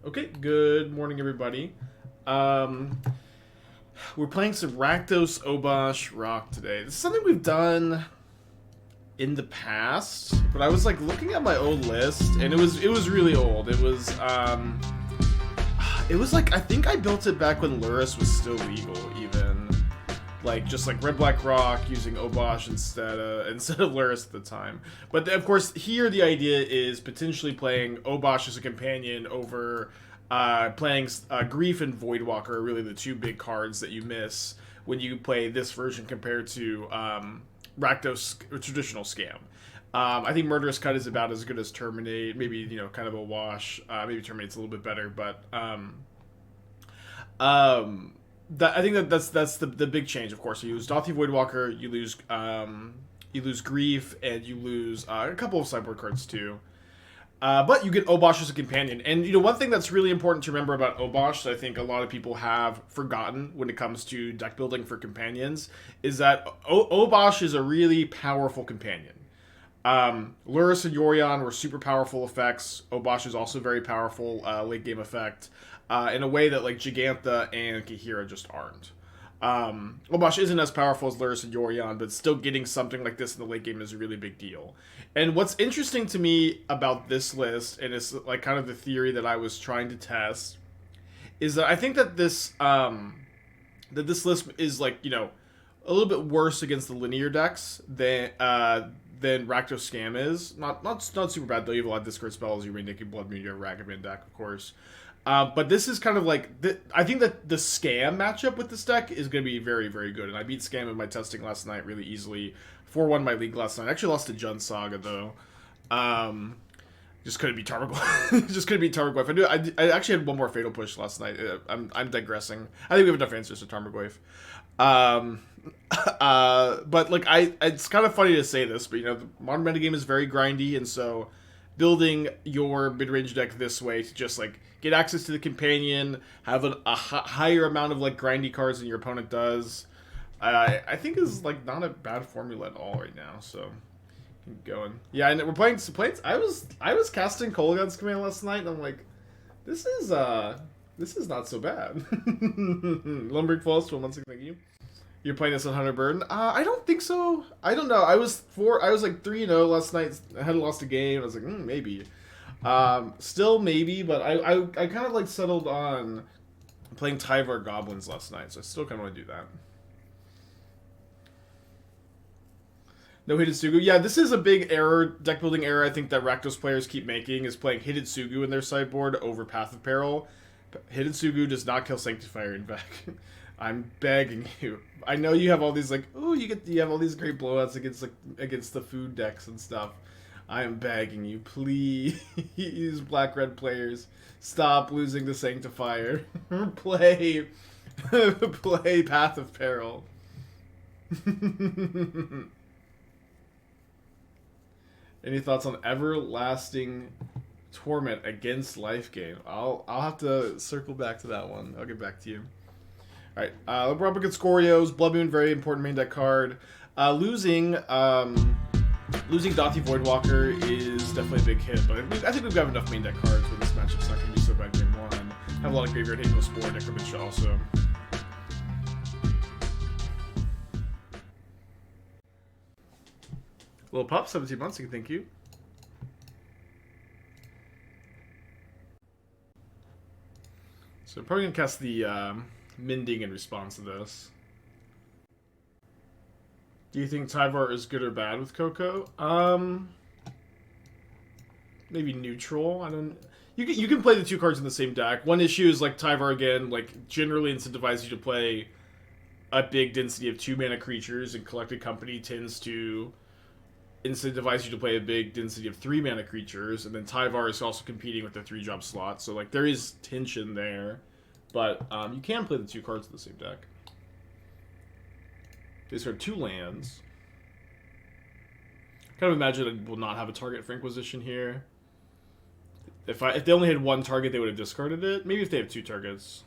Okay, good morning, everybody. Um, we're playing some Rakdos Obosh Rock today. This is something we've done in the past, but I was like looking at my old list, and it was really old. It was like I think I built it back when Lurrus was still legal, even like just like Red Black Rock using Obosh instead of Lurrus at the time. But of course, here the idea is potentially playing Obosh as a companion over playing Grief and Voidwalker are really the two big cards that you miss when you play this version compared to Rakdos traditional Scam. I think Murderous Cut is about as good as Terminate. Maybe kind of a wash. Maybe Terminate's a little bit better, but I think that's the big change. Of course, you lose Dauthi Voidwalker, you lose Grief, and you lose a couple of sideboard cards too. But you get Obosh as a companion, and one thing that's really important to remember about Obosh that I think a lot of people have forgotten when it comes to deck building for companions is that Obosh is a really powerful companion. Lurrus and Yorion were super powerful effects. Obosh is also very powerful late game effect in a way that like Gigantha and Kahira just aren't. Obosh isn't as powerful as Lurrus and Yorion, but still getting something like this in the late game is a really big deal. And what's interesting to me about this list, and it's like kind of the theory that I was trying to test, is that I think that this list is like a little bit worse against the linear decks than Rakdos Scam is. Not super bad though. You have a lot of discard spells. You Rain Naked Blood Moon, you have Ragavan deck, of course. But this is kind of like I think that the Scam matchup with this deck is going to be very, very good. And I beat Scam in my testing last night really easily. 4-1 my league last night. I actually lost to Jund Saga though. Just couldn't beat Tarmogoyf. Just couldn't beat Tarmogoyf. I actually had one more Fatal Push last night. I'm digressing. I think we have enough answers to Tarmogoyf. But like it's kind of funny to say this, but the modern metagame is very grindy, and so building your mid-range deck this way to just like get access to the companion, have a higher amount of like grindy cards than your opponent does, I think is like not a bad formula at all right now. So keep going. Yeah, and we're playing some plates. I was casting Kolaghan's command last night, and I'm like, this is not so bad. Lumberg Falls to 1-6, thank you. You're playing this on Hunter Burden? I don't think so. I don't know. I was like 3-0 last night. I hadn't lost a game. I was like, maybe. Still maybe, but I kind of like settled on playing Tyvar Goblins last night, so I still kind of want to do that. No Hidetsugu. Yeah, this is a big error, deck building error I think that Rakdos players keep making, is playing Hidetsugu in their sideboard over Path of Peril. Hidetsugu does not kill Sanctifier in back. I'm begging you. I know you have all these like, you have all these great blowouts against the food decks and stuff. I am begging you, please, black-red players, stop losing the Sanctifier. play Path of Peril. Any thoughts on Everlasting Torment against Life Gain? I'll have to circle back to that one. I'll get back to you. Alright, we're up against Scorio's. Blood Moon, very important main deck card. Losing Dauthi Voidwalker is definitely a big hit, but I think we've got enough main deck cards where this matchup's not going to be so bad game one. Have a lot of graveyard hate with Spore, Necromentia also. Little Pup, 17 months, thank you. So I'm probably going to cast the Mending in response to this. Do you think Tyvar is good or bad with Coco? Maybe neutral. I don't. You can play the two cards in the same deck. One issue is like Tyvar again, like generally incentivizes you to play a big density of 2-mana creatures, and Collected Company tends to incentivize you to play a big density of 3-mana creatures, and then Tyvar is also competing with the 3-drop slot, so like there is tension there. But you can play the two cards in the same deck. These are 2 lands. Kind of imagine I will not have a target for Inquisition here. If they only had 1 target, they would have discarded it. Maybe if they have 2 targets,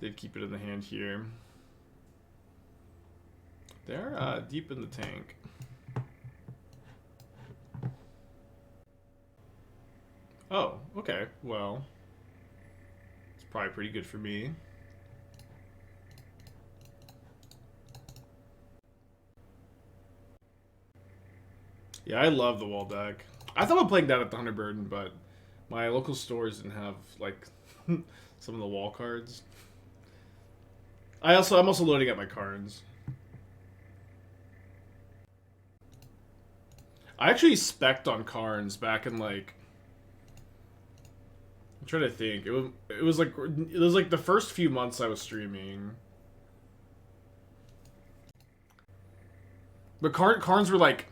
they'd keep it in the hand here. They're deep in the tank. Oh, okay. Well, Probably pretty good for me. Yeah, I love the wall deck. I thought about playing that at the 100 Burden, but my local stores didn't have, like, some of the wall cards. I'm also loading up my cards. I actually spec'd on Karns back in, like... I'm trying to think. It was like the first few months I was streaming. But Karns were like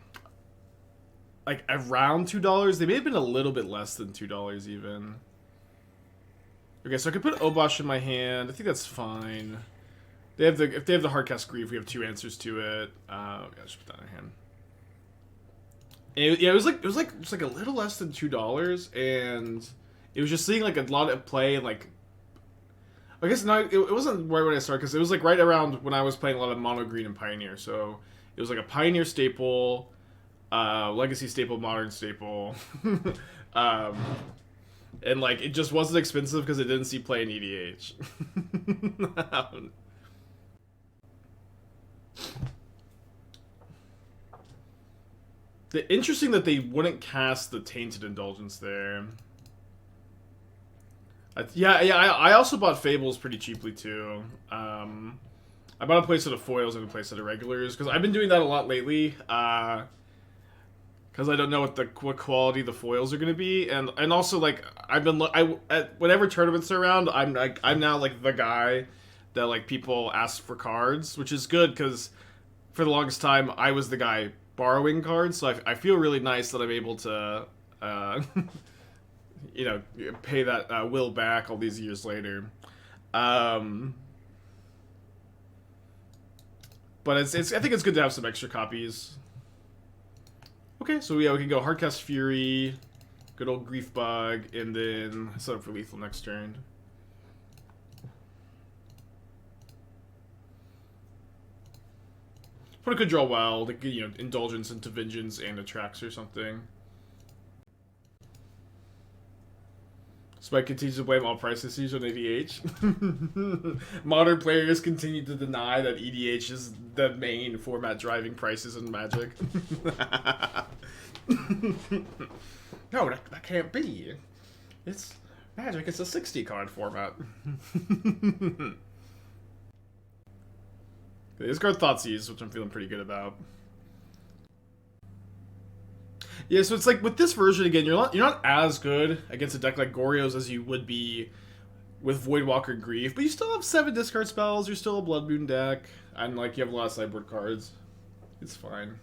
around $2. They may have been a little bit less than $2 even. Okay, so I could put Obosh in my hand. I think that's fine. If they have the Hardcast Grief, we have 2 answers to it. Yeah, just put that in our hand. And it was like a little less than $2, and it was just seeing like a lot of play, and like I guess not. It wasn't right when I started, because it was like right around when I was playing a lot of Mono Green and Pioneer. So it was like a Pioneer staple, Legacy staple, Modern staple, and like it just wasn't expensive because it didn't see play in EDH. The interesting that they wouldn't cast the Tainted Indulgence there. I also bought Fables pretty cheaply too. I bought a playset of foils and a playset of regulars because I've been doing that a lot lately. Because I don't know what quality the foils are going to be, and also like at whenever tournaments are around, I'm now like the guy that like people ask for cards, which is good because for the longest time I was the guy borrowing cards, so I feel really nice that I'm able to you know, pay that will back all these years later. But it's I think it's good to have some extra copies. Okay, so yeah, we can go Hardcast Fury, good old Grief Bug, and then set up for lethal next turn. But it could draw wild, like, you know, Indulgence into Vengeance and Attracts or something. Spike continues to blame all price decisions on EDH. Modern players continue to deny that EDH is the main format driving prices in Magic. No, that can't be. It's Magic, it's a 60 card format. This card Thoughtseize, which I'm feeling pretty good about. Yeah, so it's like with this version again, you're not as good against a deck like Goryo's as you would be with Voidwalker Grief, but you still have 7 discard spells. You're still a Blood Moon deck, and like you have a lot of sideboard cards. It's fine.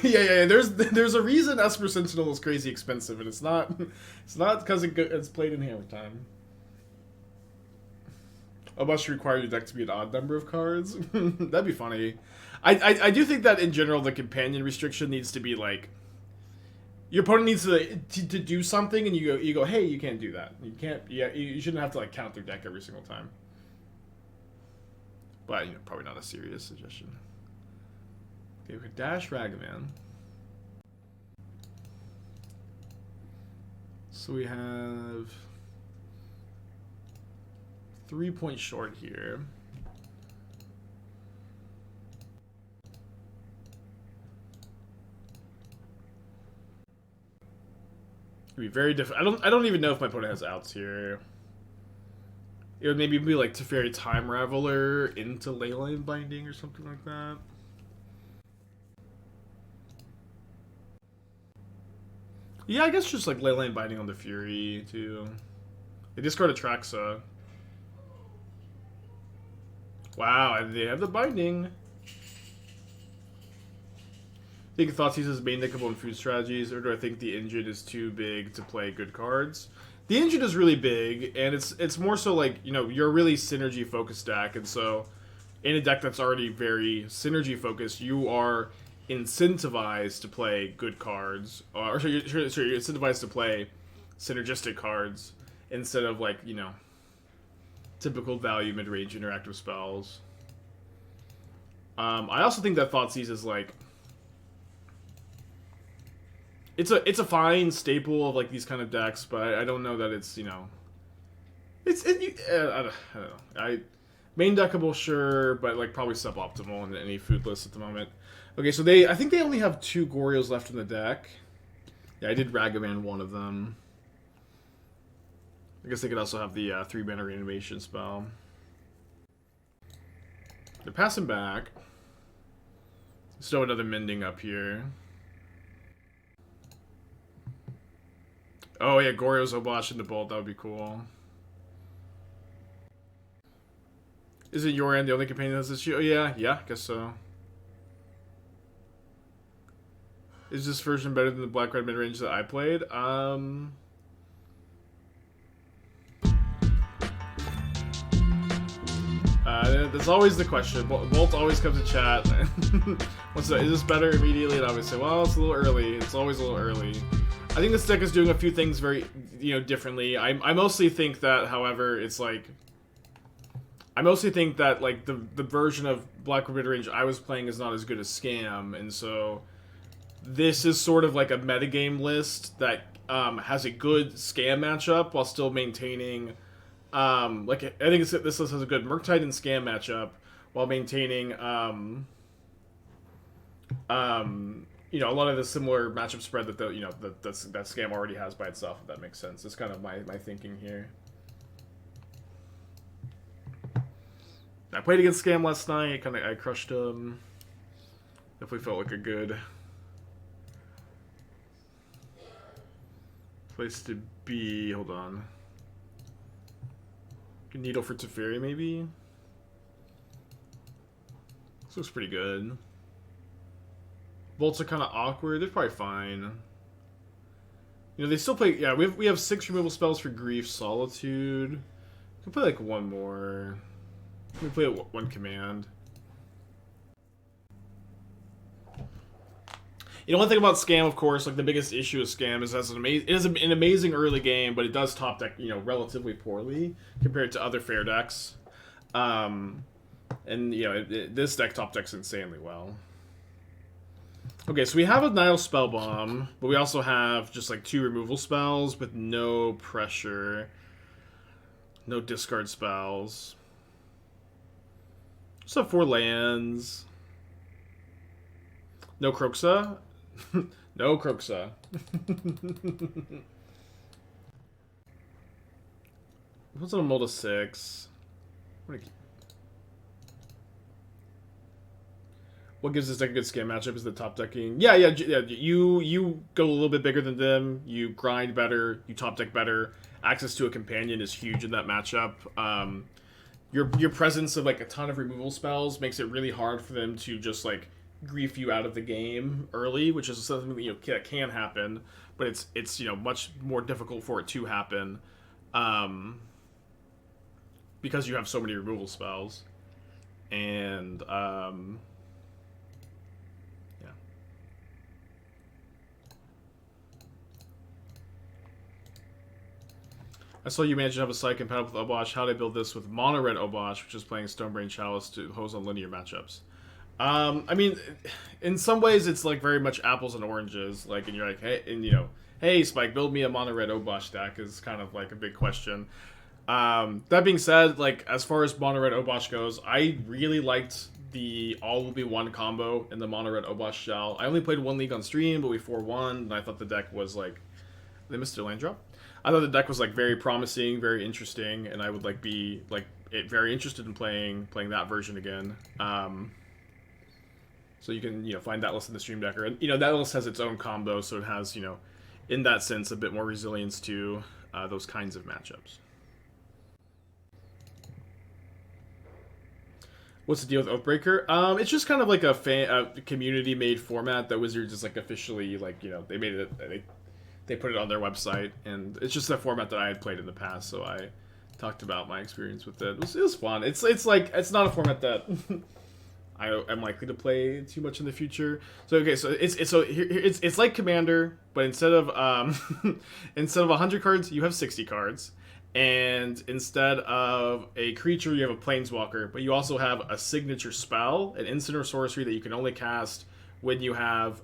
yeah. There's a reason Esper Sentinel is crazy expensive, and it's not because it's played in Hammer Time. Obosh require your deck to be an odd number of cards. That'd be funny. I do think that in general the companion restriction needs to be like your opponent needs to do something, and you go hey, you can't do that. You can't. Yeah, you shouldn't have to like count their deck every single time. But you know, probably not a serious suggestion. Okay, we could dash Ragavan. So we have 3 points short here. It'd be very different. I don't even know if my opponent has outs here. It would maybe be like Teferi Time Raveler into Leyline Binding or something like that. Yeah, I guess just like Leyline Binding on the Fury too. They discard Atraxa. Wow, and they have the Binding. I think Thoughtseize is main deckable in food strategies, or do I think the engine is too big to play good cards? The engine is really big, and it's more so like, you know, you're a really synergy focused deck, and so in a deck that's already very synergy focused, you are incentivized to play good cards, or sorry, you're incentivized to play synergistic cards instead of like, you know, typical value mid-range interactive spells. I also think that Thoughtseize is like it's a fine staple of like these kind of decks, but I don't know that it's, you know, I don't know. Main deckable, sure, but like probably suboptimal in any food list at the moment. Okay, so I think they only have 2 Goryo's left in the deck. Yeah, I did Ragavan one of them. I guess they could also have the 3-mana reanimation spell. They're passing back. Still another mending up here. Oh yeah, Goryo's Obosh in the Bolt, that would be cool. Isn't Yoran the only companion that has this issue? Oh yeah, I guess so. Is this version better than the black-red mid-range that I played? That's always the question. Bolt always comes in chat. Is this better immediately? And I always say, well, it's a little early. It's always a little early. I think this deck is doing a few things very, differently. I mostly think that, however, it's like... I mostly think that, like, the version of Black Mid-Range I was playing is not as good as Scam, and so... This is sort of like a metagame list that has a good Scam matchup while still maintaining... I think this list has a good Murktide and Scam matchup while maintaining, a lot of the similar matchup spread that that Scam already has by itself. If that makes sense. That's kind of my thinking here. I played against Scam last night. I crushed him. Definitely felt like a good place to be. Hold on. Needle for Teferi, maybe? This looks pretty good. Bolts are kind of awkward. They're probably fine. They still play... Yeah, we have 6 removal spells for Grief, Solitude. We can play, like, one more. We can play one command. One thing about Scam, of course, like, the biggest issue with Scam is it is an amazing early game, but it does top deck, relatively poorly compared to other fair decks. This deck top decks insanely well. Okay, so we have a Nihil Spellbomb, but we also have just, like, 2 removal spells with no pressure. No discard spells. Just have 4 lands. No Kroxa. No Kroxa. What's on a mold of 6? What gives this deck a good Scam matchup is the top decking. Yeah. You go a little bit bigger than them. You grind better. You top deck better. Access to a companion is huge in that matchup. Your presence of like a ton of removal spells makes it really hard for them to just like grief you out of the game early, which is something that can happen, but it's much more difficult for it to happen, because you have so many removal spells, and yeah. I saw you managed to have a site compatible with Obosh. How did I build this with Mono Red Obosh, which is playing Stonebrain Chalice to hose on linear matchups? I mean, in some ways it's like very much apples and oranges. Like, and you're like, hey, Spike, build me a Mono Red Obosh deck is kind of like a big question. That being said, like as far as Mono Red Obosh goes, I really liked the All Will Be One combo in the Mono Red Obosh shell. I only played 1 league on stream, but we 4-1, and I thought the deck was like, they missed their land drop. I thought the deck was like very promising, very interesting, and I would like be like very interested in playing that version again. So you can, find that list in the Stream Decker. And, that list has its own combo, so it has, in that sense, a bit more resilience to those kinds of matchups. What's the deal with Oathbreaker? It's just kind of like a community-made format that Wizards is, like, officially, like, they made it, they put it on their website, and it's just a format that I had played in the past, so I talked about my experience with it. It was fun. It's not a format that... I'm likely to play too much in the future. So okay, so it's like Commander, but instead of 100 cards, you have 60 cards, and instead of a creature, you have a Planeswalker, but you also have a signature spell, an instant or sorcery that you can only cast when you have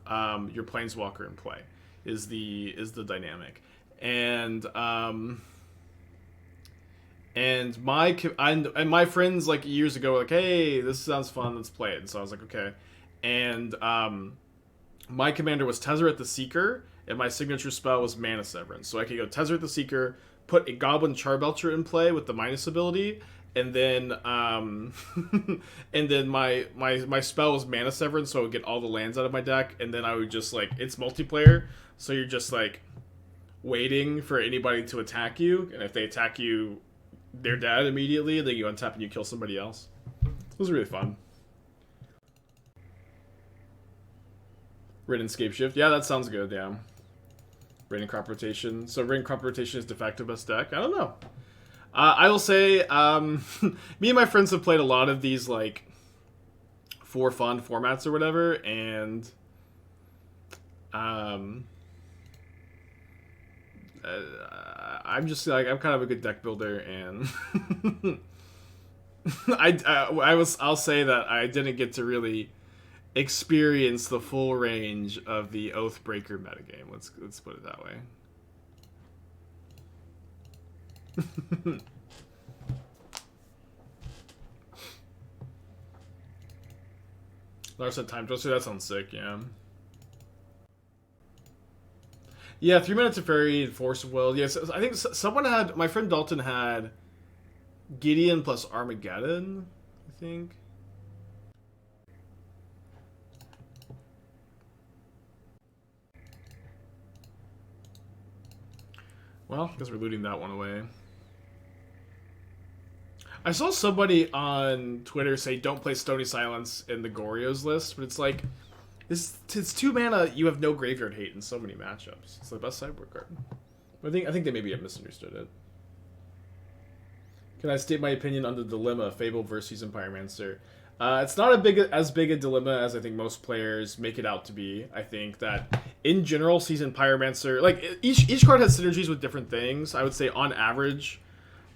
your Planeswalker in play. is the dynamic. And my friends like years ago were like, hey, this sounds fun, let's play it. And so I was like, okay. And my commander was Tezzeret the Seeker, and my signature spell was Mana Severance. So I could go Tezzeret the Seeker, put a Goblin Charbelcher in play with the minus ability, and then and then my spell was Mana Severance, so I would get all the lands out of my deck, and then I would just like, it's multiplayer, so you're just like waiting for anybody to attack you, and if they attack you, they're dead immediately, and then you untap and you kill somebody else. It was really fun. Ridden Scape Shift. Yeah, that sounds good, yeah. Rain and Crop Rotation. So Rain Crop Rotation is de facto best deck? I don't know. I will say, me and my friends have played a lot of these, like, for fun formats or whatever, and I'm just, like, I'm kind of a good deck builder, and I'll say that I didn't get to really experience the full range of the Oathbreaker metagame. Let's put it that way. Lars said time twister. That sounds sick. Yeah. Yeah, 3 minutes of Fairy and Force of Will. Yes, I think someone had, my friend Dalton had Gideon plus Armageddon, I think. Well, I guess we're looting that one away. I saw somebody on Twitter say don't play Stony Silence in the Goryo's list, but it's like, it's 2 mana, you have no graveyard hate in so many matchups. It's the best sideboard card. I think they maybe have misunderstood it. Can I state my opinion on the dilemma, Fable versus Seasoned Pyromancer? It's not as big a dilemma as I think most players make it out to be. I think that in general, Seasoned Pyromancer, like each card has synergies with different things. I would say on average,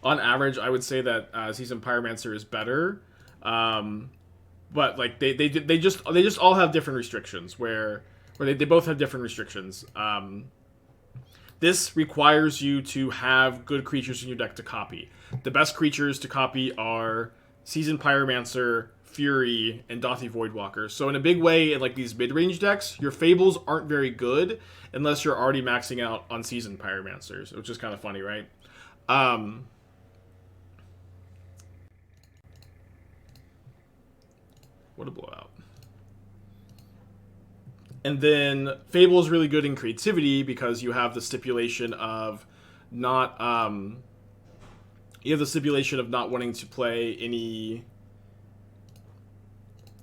I would say that Seasoned Pyromancer is better. But like they just all have different restrictions where they both have different restrictions. This requires you to have good creatures in your deck to copy. The best creatures to copy are Seasoned Pyromancer, Fury, and Dauthi Voidwalker. So in a big way, in like these mid-range decks, your Fables aren't very good unless you're already maxing out on Seasoned Pyromancers, which is kind of funny, right? What a blowout. And then Fable is really good in creativity because you have the stipulation of not not wanting to play any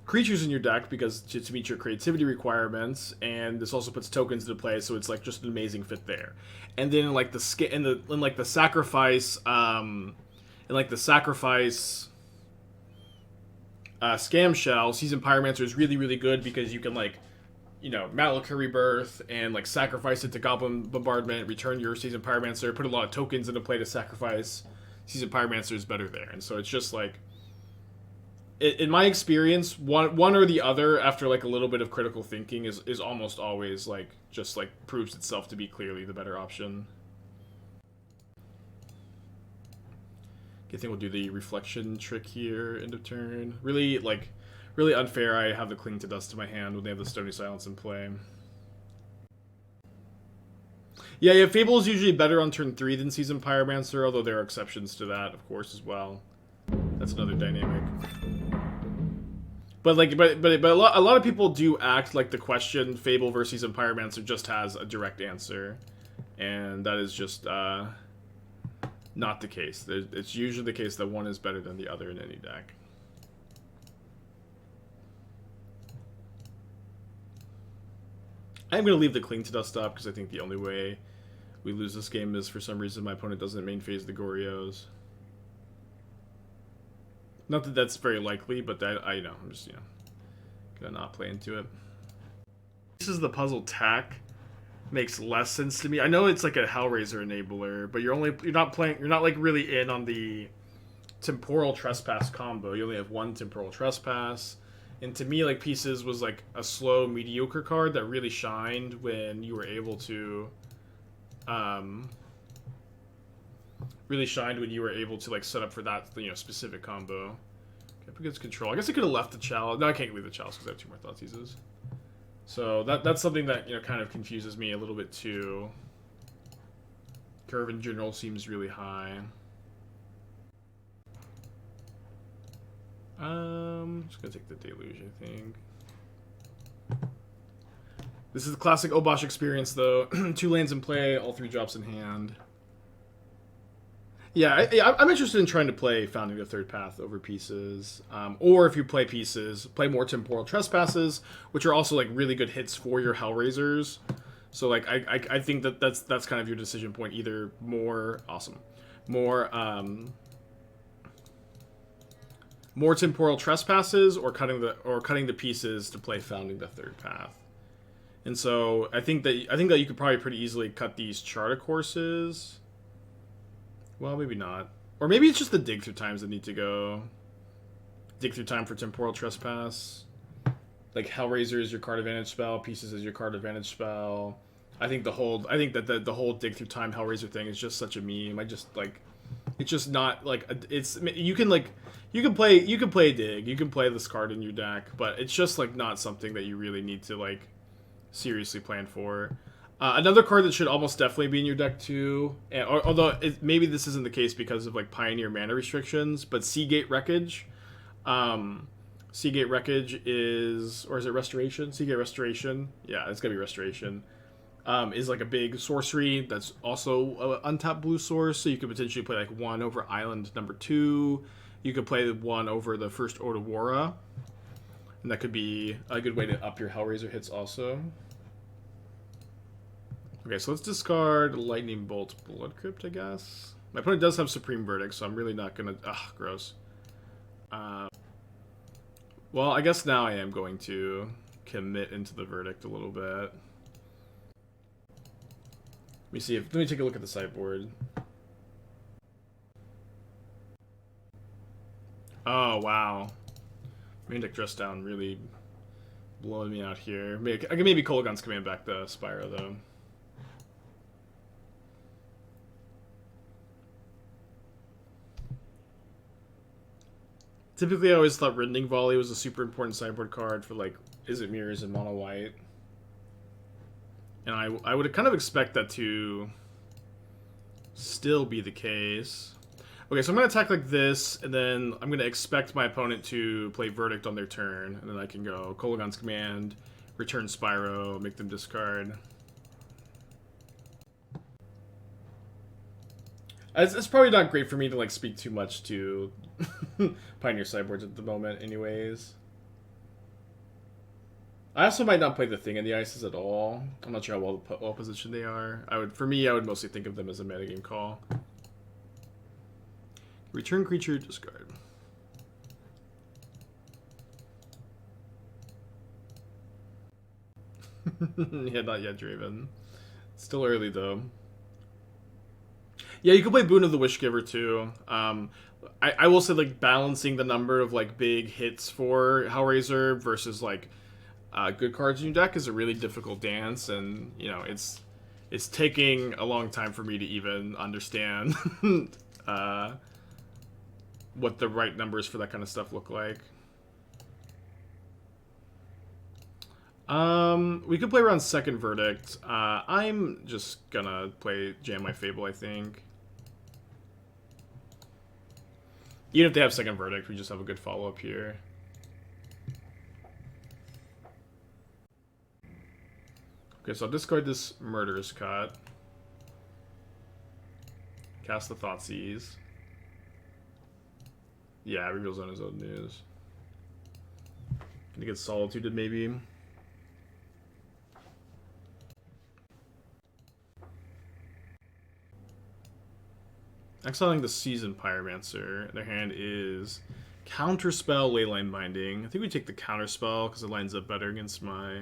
creatures in your deck because to meet your creativity requirements, and this also puts tokens into play, so it's like just an amazing fit there. And then in like the sacrifice Scam Shell, Seasoned Pyromancer is really, really good because you can, like, you know, Malika Rebirth and, like, sacrifice it to Goblin Bombardment, return your Seasoned Pyromancer, put a lot of tokens into play to sacrifice. Seasoned Pyromancer is better there. And so it's just, like, in my experience, one or the other, after, like, a little bit of critical thinking, is almost always, like, just, like, proves itself to be clearly the better option. I think we'll do the reflection trick here, end of turn. Really unfair I have the Cling to Dust in my hand when they have the Stony Silence in play. Yeah, Fable is usually better on turn 3 than Seasoned Pyromancer, although there are exceptions to that, of course, as well. That's another dynamic. But a lot of people do act like the question Fable versus Seasoned Pyromancer just has a direct answer, and that is just not the case. It's usually the case that one is better than the other in any deck. I'm going to leave the Cling to Dust up because I think the only way we lose this game is for some reason my opponent doesn't main phase the Goryos. Not that that's very likely, but I'm just, going to not play into it. This is the puzzle tack. Makes less sense to me. I know it's like a Hellraiser enabler, but you're not like really in on the Temporal Trespass combo. You only have one Temporal Trespass, And to me, like, Pieces was like a slow, mediocre card that really shined when you were able to, like set up for that, you know, specific combo. Okay, against control. I guess I could have left the chalice. No, I can't leave the chalice because I have 2 more Thoughtseizes. So that's something that, you know, kind of confuses me a little bit too. Curve in general seems really high. Just gonna take the Deluge, I think. This is the classic Obosh experience, though. 2 lands in play, all 3 drops in hand. Yeah, I'm interested in trying to play Founding the Third Path over Pieces. Or if you play Pieces, play more Temporal Trespasses, which are also like really good hits for your Hellraisers. So like I think that's kind of your decision point. Either more more Temporal Trespasses or cutting the Pieces to play Founding the Third Path. And so I think that you could probably pretty easily cut these Charter Courses. Well, maybe not. Or maybe it's just the dig through times that need to go. Dig through time for Temporal Trespass. Like Hellraiser is your card advantage spell, Pieces is your card advantage spell. I think the whole dig through time Hellraiser thing is just such a meme. It's just not like you can play dig, you can play this card in your deck, but it's just like not something that you really need to like seriously plan for. Another card that should almost definitely be in your deck too, although maybe this isn't the case because of like Pioneer mana restrictions, but Seagate Wreckage. Seagate Wreckage is it Restoration? Seagate Restoration. Yeah, it's gonna be Restoration. Is like a big sorcery that's also an untapped blue source, so you could potentially play like 1 over Island number 2. You could play 1 over the first Otawara, and that could be a good way to up your Hellraiser hits also. Okay, so let's discard Lightning Bolt Blood Crypt, I guess. My opponent does have Supreme Verdict, so I'm really not gonna... Ugh, gross. Well, I guess now I am going to commit into the Verdict a little bit. Let me take a look at the sideboard. Oh, wow. Main deck Dress Down really blowing me out here. Maybe Kolaghan's coming back the Spyro, though. Typically, I always thought Rending Volley was a super important sideboard card for, like, Is It Mirrors and Mono White. And I would kind of expect that to still be the case. Okay, so I'm going to attack like this, and then I'm going to expect my opponent to play Verdict on their turn, and then I can go Kolaghan's Command, return Spyro, make them discard. It's probably not great for me to like speak too much to Pioneer sideboards at the moment anyways. I also might not play the Thing in the Ices at all. I'm not sure how well positioned they are. I would mostly think of them as a metagame call. Return creature, discard. Yeah, not yet, Draven. Still early though. Yeah, you can play Boon of the Wishgiver too. I will say like balancing the number of like big hits for Hellraiser versus like good cards in your deck is a really difficult dance, and you know it's taking a long time for me to even understand what the right numbers for that kind of stuff look like. We could play around second Verdict. I'm just gonna jam my Fable, I think. Even if they have second Verdict, we just have a good follow-up here. Okay, so I'll discard this Murderous Cut. Cast the Thoughtseize. Yeah, reveals on his own news. Gonna get Solituded, maybe. Exiling the Seasoned Pyromancer. Their hand is Counterspell, Leyline Binding. I think we take the Counterspell because it lines up better against my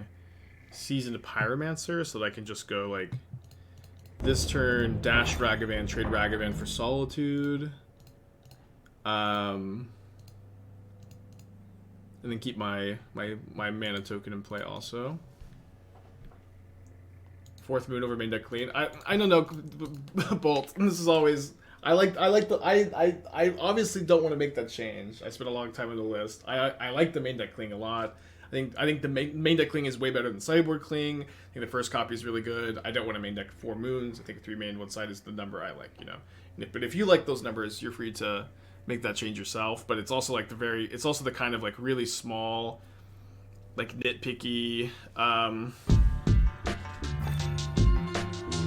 Seasoned Pyromancer, so that I can just go like this turn, dash Ragavan, trade Ragavan for Solitude. And then keep my mana token in play also. Fourth moon over main deck clean. I don't know, Bolt. This is always I obviously don't want to make that change. I spent a long time on the list. I like the main deck cling a lot. I think the main deck cling is way better than sideboard cling. I think the first copy is really good. I don't want to main deck 4 moons. I think 3 main 1 side is the number I like, you know. But if you like those numbers, you're free to make that change yourself. But it's also like it's also the kind of like really small, like nitpicky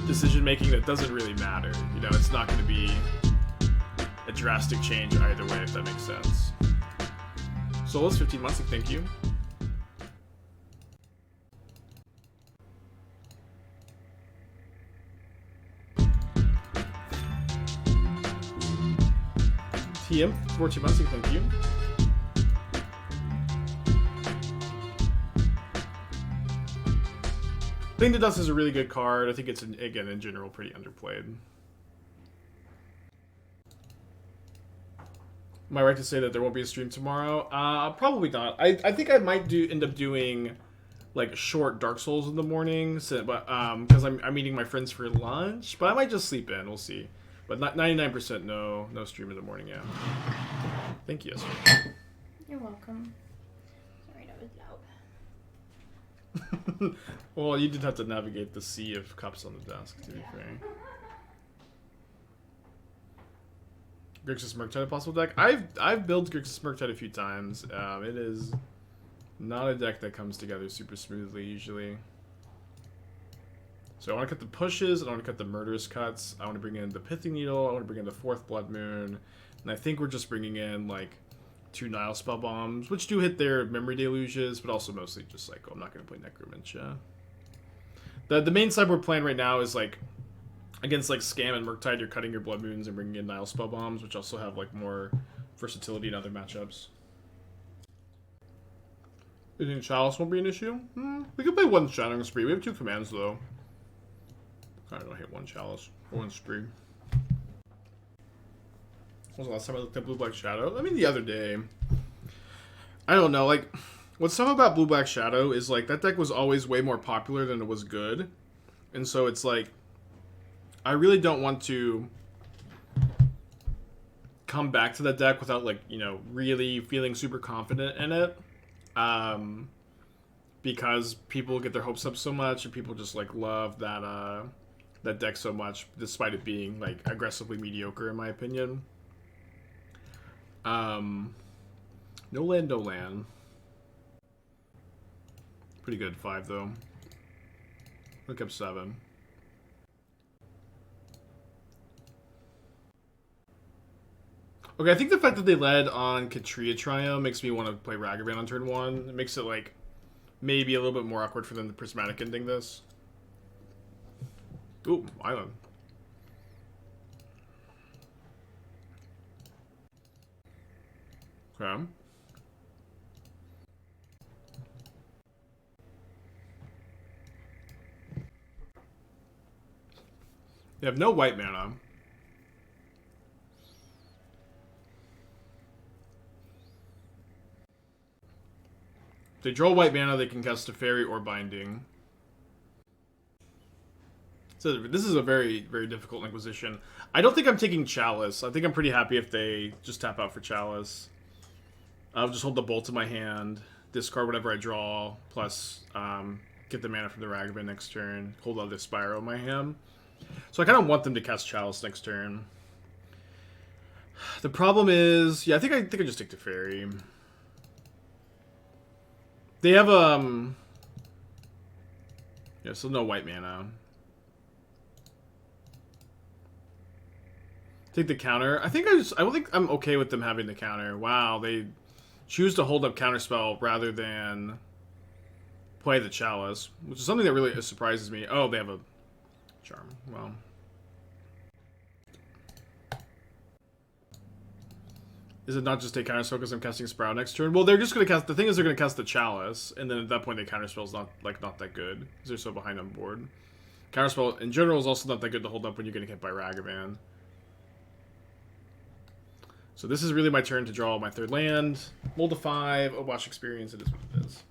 decision making that doesn't really matter. You know, it's not going to be a drastic change either way, if that makes sense. Soulless 15 months, thank you. TM 14 months, thank you. I think the Dust is a really good card. I think it's, again, in general, pretty underplayed. Am I right to say that there won't be a stream tomorrow? Probably not. I think I might end up doing like short Dark Souls in the morning, but because I'm meeting my friends for lunch. But I might just sleep in. We'll see. But 99% no stream in the morning. Yeah. Thank you. You're welcome. Sorry, that was loud. Well, you did have to navigate the sea of cups on the desk, to be fair. Grixis Murktide a possible deck? I've built Grixis Murktide a few times. It is not a deck that comes together super smoothly usually. So I want to cut the pushes, and I want to cut the Murderous Cuts. I want to bring in the Pithing Needle, I want to bring in the 4th Blood Moon, and I think we're just bringing in like 2 Nihil Spellbombs, which do hit their Memory Deluges, but also mostly just like, oh, I'm not going to play Necromentia. The main sideboard plan right now is like, against like Scam and Murktide, you're cutting your Blood Moons and bringing in Nihil Spellbombs, which also have like more versatility in other matchups. You think Chalice won't be an issue? We could play 1 Shattering Spree. We have 2 commands though. I don't hate 1 Chalice or 1 Spree. When was the last time I looked at Blue Black Shadow? I mean, the other day. I don't know, like, what's tough about Blue Black Shadow is, like, that deck was always way more popular than it was good. And so it's like, I really don't want to come back to that deck without, like, you know, really feeling super confident in it. Because people get their hopes up so much, and people just, like, love that deck so much, despite it being, like, aggressively mediocre, in my opinion. No land, no land. Pretty good 5 though. Look up 7. Okay, I think the fact that they led on Katria Trio makes me want to play Ragavan on turn 1. It makes it like maybe a little bit more awkward for them to prismatic ending this. Ooh, Island. Okay. They have no white mana. If they draw white mana, they can cast a fairy or binding. So this is a very, very difficult Inquisition. I don't think I'm taking Chalice. I think I'm pretty happy if they just tap out for Chalice. I'll just hold the Bolt in my hand, discard whatever I draw, plus get the mana from the Ragavan next turn, hold out the Spyro in my hand. So I kind of want them to cast Chalice next turn. The problem is, yeah, I think I just take the Fairy. They have yeah, so no white mana. Take the counter. I don't think I'm okay with them having the counter. Wow, they choose to hold up Counterspell rather than play the Chalice, which is something that really surprises me. Oh, they have a Charm. Well, is it not just take Counterspell because I'm casting Sprout next turn? Well, they're just going to cast... The thing is they're going to cast the Chalice, and then at that point the Counterspell's not that good, because they're so behind on board. Counterspell, in general, is also not that good to hold up when you're getting hit by Ragavan. So this is really my turn to draw my third land. Roll to 5, Obosh experience, it is what it is.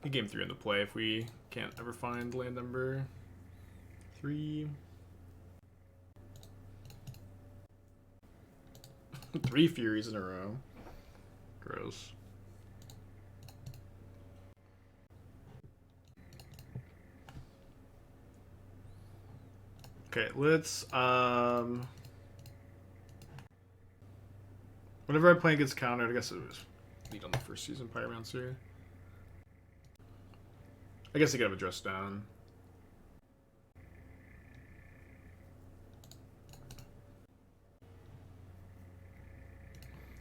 Good game 3 into play if we can't ever find land number 3. 3 Furies in a row. Gross. Okay, let's whenever I play against countered, I guess it was lead on the first Seasoned Pyromancer. I guess I could have a dress down.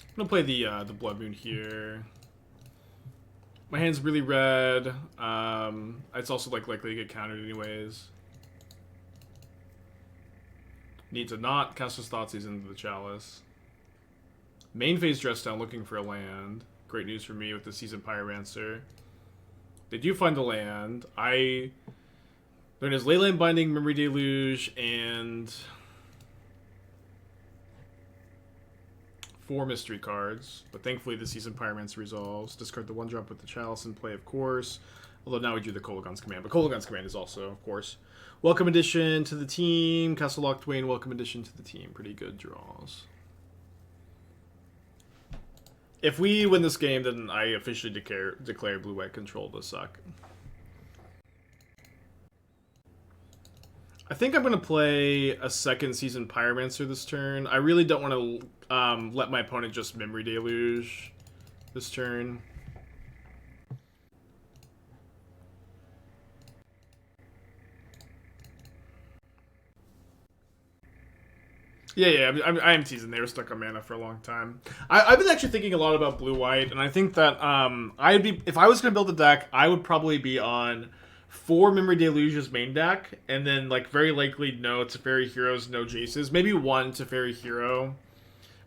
I'm gonna play the Blood Moon here. My hand's really red. It's also like likely to get countered anyways. Need to not cast his Thoughtseize into the Chalice. Main phase dress down looking for a land. Great news for me with the Seasoned Pyromancer. They do find the land. There is Leyline Binding, Memory Deluge, and 4 mystery cards. But thankfully the Seasoned Pyromancer resolves. Discard the 1-drop with the Chalice in play, of course. Although now we do the Kolaghan's Command. But Kolaghan's Command is also, of course. Welcome addition to the team. Castle Locthwain, welcome addition to the team. Pretty good draws. If we win this game, then I officially declare blue-white control to suck. I think I'm going to play a second Seasoned Pyromancer this turn. I really don't want to let my opponent just Memory Deluge this turn. Yeah, I am teasing. They were stuck on mana for a long time. I've been actually thinking a lot about blue-white, and I think that if I was going to build a deck, I would probably be on 4 Memory Deluge's main deck, and then like very likely no Teferi Heroes, no Jaces, maybe 1 Teferi Hero,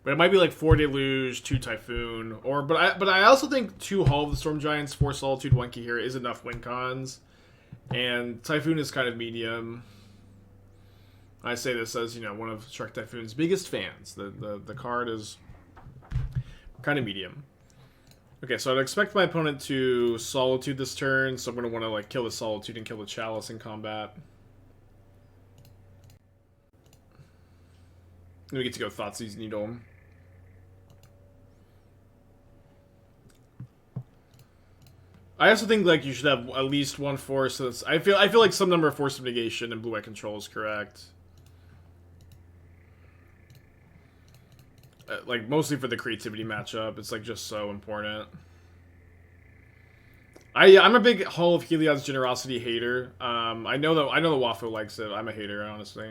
but it might be like 4 Deluge, 2 Typhoon, but I also think 2 Hall of the Storm Giants, 4 Solitude, 1 Kihira is enough win cons, and Typhoon is kind of medium. I say this as, one of Shark Typhoon's biggest fans. The card is kind of medium. Okay, so I'd expect my opponent to Solitude this turn, so I'm going to want to like kill the Solitude and kill the Chalice in combat. Then we get to go Thoughtseize Needle. I also think like you should have at least 1 force. So I feel like some number of force of negation and blue-white control is correct. Like mostly for the creativity matchup, it's like just so important. I'm a big Hall of Heliod's Generosity hater. I know the Wafo likes it. I'm a hater, honestly.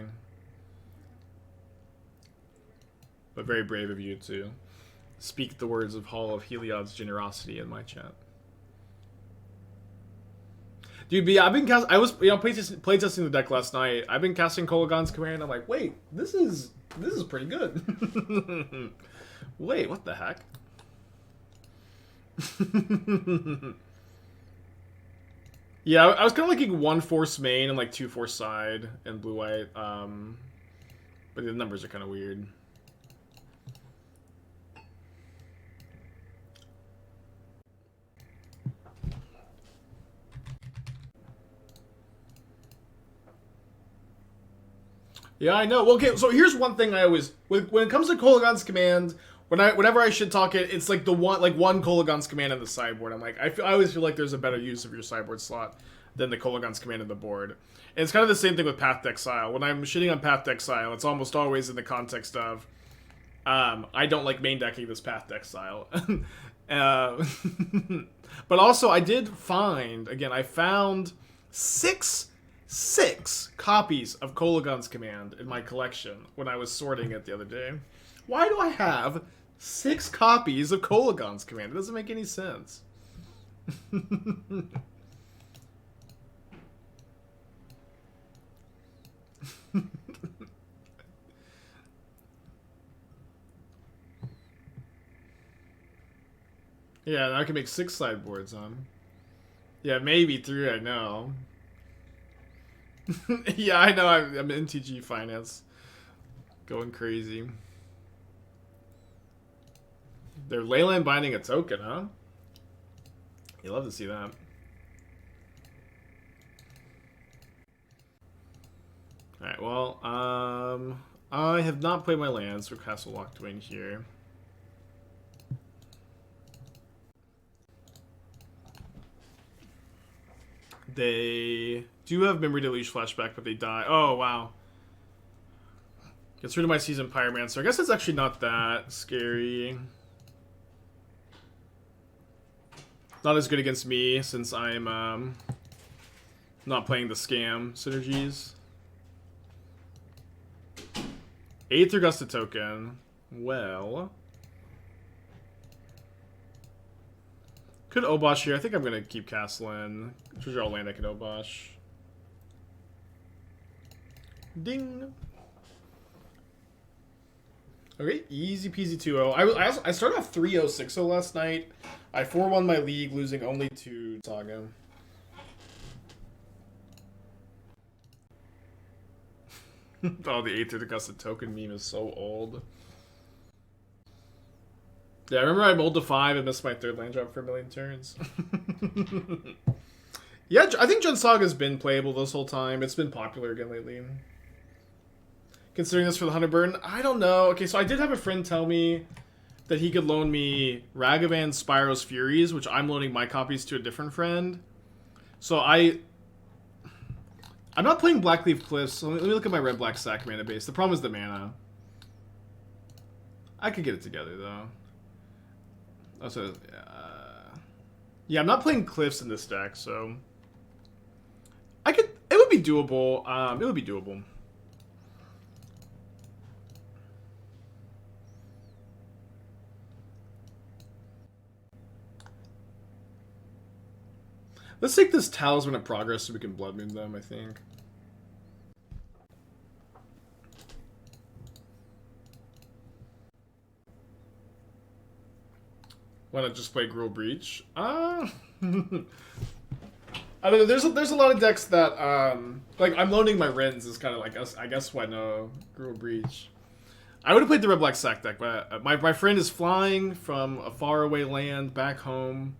But very brave of you to speak the words of Hall of Heliod's Generosity in my chat. Dude, but yeah, I was playtesting the deck last night. I've been casting Kolaghan's Command. I'm like, wait, this is pretty good. Wait, what the heck? Yeah, I was kind of liking 1 force main and like 2 force side and blue-white. But the numbers are kind of weird. Yeah, I know. Well, okay, so here's one thing I always when it comes to Kolaghan's Command, whenever I should talk it, it's like one Kolaghan's Command in the sideboard. I'm like, I always feel like there's a better use of your sideboard slot than the Kolaghan's Command in the board. And it's kind of the same thing with Path Exile. When I'm shitting on Path Exile, it's almost always in the context of I don't like main decking this Path Exile. But also I did find, again, I found 6 copies of Kolaghan's Command in my collection when I was sorting it the other day. Why do I have 6 copies of Kolaghan's Command? It doesn't make any sense. Yeah, I can make 6 sideboards on. Yeah, maybe 3, I know. Yeah, I know, I'm MTG Finance. Going crazy. They're Leyland binding a token, huh? You love to see that. Alright, well, I have not played my lands for Castle Locthwain here. They do have Memory Deluge flashback, but they die. Oh, wow. Gets rid of my Seasoned Pyromancer. I guess it's actually not that scary. Not as good against me, since I'm not playing the scam synergies. Aether Gust token. Well... Could Obosh here. I think I'm going to keep castling. Treasure all land I can Obosh. Ding! Okay, easy peasy 2-0. I started off 3-0, 6-0 last night. I 4-1 my league, losing only to Saga. Oh, the Aether Gust token meme is so old. Yeah, I remember I rolled to 5 and missed my 3rd land drop for a million turns. Yeah, I think Jund Saga's been playable this whole time. It's been popular again lately. Considering this for the 100 burn, I don't know. Okay, so I did have a friend tell me that he could loan me Ragavan Spyro's Furies, which I'm loaning my copies to a different friend. So I'm not playing Blackcleave Cliffs, so let me look at my red-black stack mana base. The problem is the mana. I could get it together, though. Also, yeah, I'm not playing Cliffs in this deck, so... it would be doable. It would be doable. Let's take this Talisman of Progress so we can Blood Moon them, I think. Why not just play Gruul Breach? I don't know. There's a lot of decks that like I'm loaning my Rins is kind of like I guess why no Gruul Breach. I would have played the red black sack deck, but my friend is flying from a faraway land back home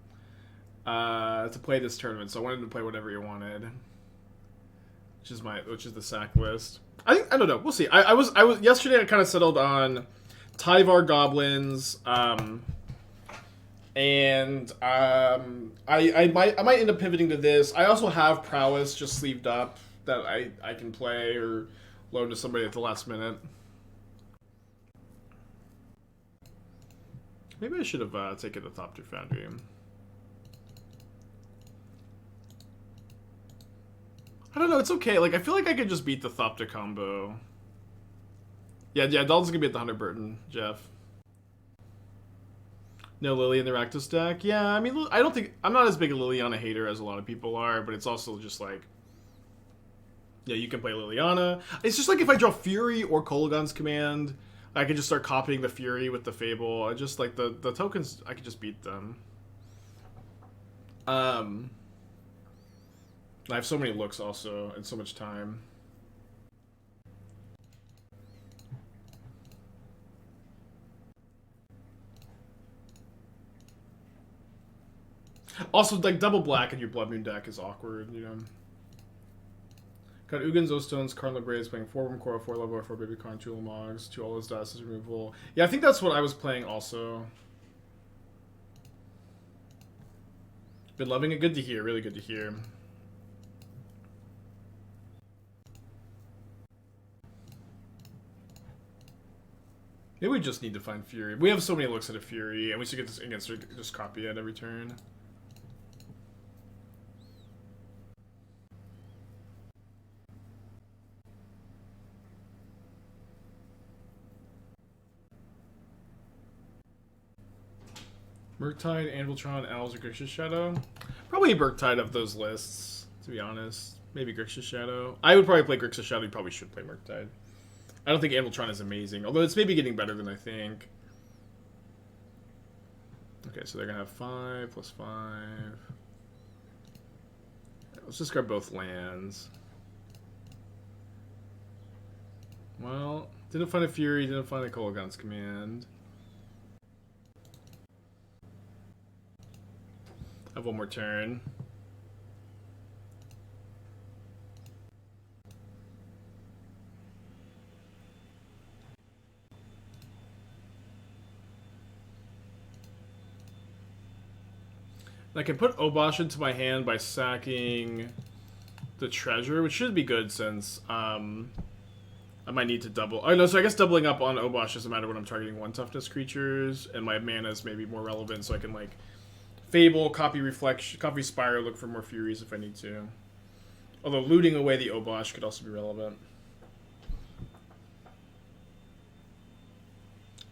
to play this tournament, so I wanted to play whatever he wanted, which is the sack list. I don't know. We'll see. I was yesterday. I kind of settled on Tyvar Goblins. And I might end up pivoting to this. I also have Prowess just sleeved up that I can play or loan to somebody at the last minute. Maybe I should have taken the Thopter Foundry. I don't know, it's okay. Like, I feel like I could just beat the Thopter combo. Yeah, Dalton's gonna be at the 100 Burton, Jeff. No Lily in the Rakdos deck? Yeah, I mean, I'm not as big a Liliana hater as a lot of people are, but it's also just like, yeah, you can play Liliana. It's just like if I draw Fury or Kolaghan's Command, I can just start copying the Fury with the Fable. I just like the tokens, I could just beat them. I have so many looks also and so much time. Also, like, double black in your Blood Moon deck is awkward, you know. Got Ugin, Zostones, Karn Braves playing 4 from Core, 4 level, 4 Baby Karn, 2 Lamogs, 2 all those dice removal. Yeah, I think that's what I was playing also. Been loving it. Good to hear. Really good to hear. Maybe we just need to find Fury. We have so many looks at a Fury, and we should get this against her, just copy it every turn. Murktide, Anviltron, Owls, or Grixis Shadow? Probably Murktide of those lists, to be honest. Maybe Grixis Shadow. I would probably play Grixis Shadow. You probably should play Murktide. I don't think Anviltron is amazing, although it's maybe getting better than I think. Okay, so they're going to have 5 plus 5. Let's just grab both lands. Well, Didn't find a Fury, didn't find a Kolaghan's Command. I have one more turn. I can put Obosh into my hand by sacking the treasure, which should be good since I might need to double. Oh no, so I guess doubling up on Obosh doesn't matter when I'm targeting 1 toughness creatures, and my mana is maybe more relevant, so I can like Fable, copy Reflection, copy Spire, look for more Furies if I need to. Although looting away the Obosh could also be relevant.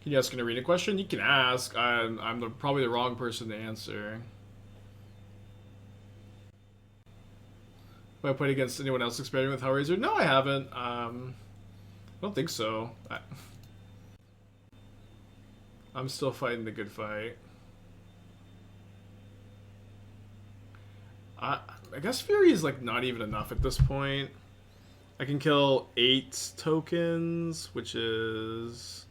Can you ask an arena question? You can ask. I'm probably the wrong person to answer. Have I played against anyone else experimenting with Hellraiser? No, I haven't. I don't think so. I'm still fighting the good fight. I guess Fury is like not even enough at this point. I can kill 8 tokens, which is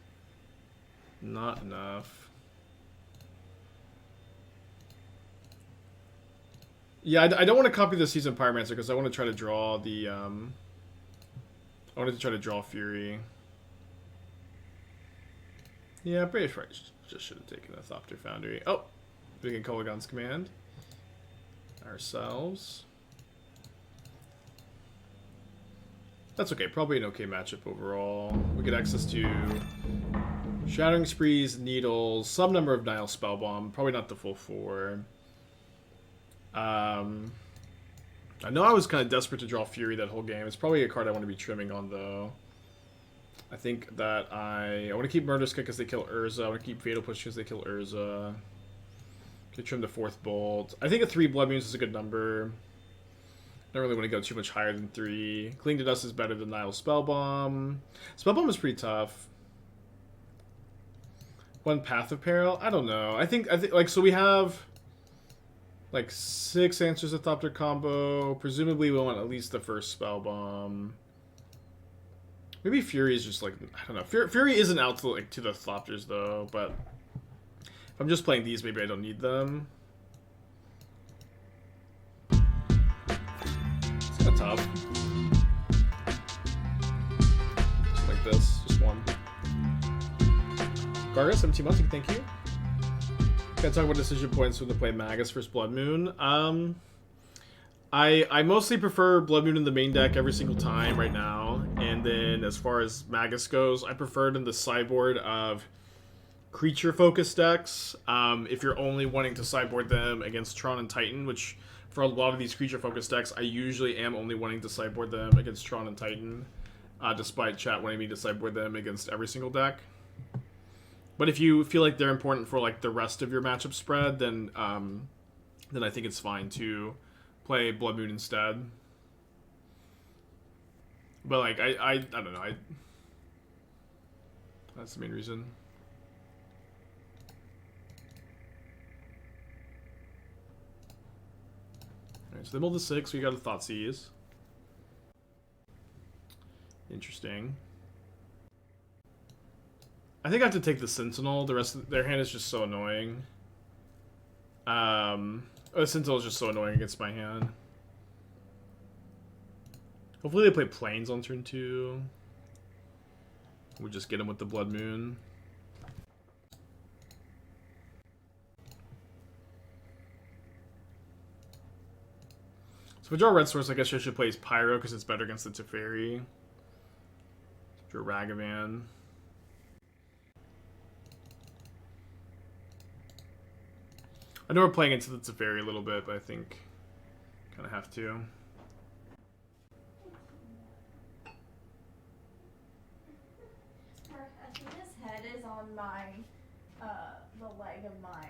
not enough. Yeah, I don't want to copy the Seasoned Pyromancer because I want to try to draw the, I wanted to try to draw Fury. Yeah, Brave just should have taken a Thopter Foundry. Oh, we can Kolaghan's Command. Ourselves. That's okay, probably an okay matchup overall. We get access to Shattering Sprees, Needles, some number of Nihil Spellbomb, probably not the full 4. I know I was kind of desperate to draw Fury that whole game. It's probably a card I want to be trimming on, though. I think that I want to keep Murderous Cut because they kill Urza. I want to keep Fatal Push because they kill Urza. Could trim the 4th Bolt. I think a 3 Blood Moons is a good number. Don't really want to go too much higher than 3. Cling to Dust is better than Nihil Spellbomb. Spellbomb is pretty tough. 1 Path of Peril? I don't know. I think like, so we have like 6 answers to Thopter combo. Presumably we want at least the first Spellbomb. Maybe Fury is just like, I don't know. Fury isn't out to like to the Thopters though, but if I'm just playing these, maybe I don't need them. It's kind of tough. Just like this, just 1. Garga, 17 months, thank you. Gotta talk about decision points when to play Magus versus Blood Moon. I mostly prefer Blood Moon in the main deck every single time right now, and then as far as Magus goes, I prefer it in the sideboard of creature-focused decks. If you're only wanting to sideboard them against Tron and Titan, which for a lot of these creature-focused decks, I usually am only wanting to sideboard them against Tron and Titan, despite chat wanting me to sideboard them against every single deck. But if you feel like they're important for like the rest of your matchup spread, then I think it's fine to play Blood Moon instead. But like I don't know. That's the main reason. Alright, so they milled the 6, we got a Thoughtseize. Interesting. I think I have to take the Sentinel. The rest of their hand is just so annoying. The Sentinel is just so annoying against my hand. Hopefully they play Plains on turn 2. We just get him with the Blood Moon. So if I draw Red Source, I guess I should play Pyro because it's better against the Teferi. Draw Ragavan. I know we're playing into the Teferi a little bit, but I think kind of have to. I think his head is on my, the leg of my,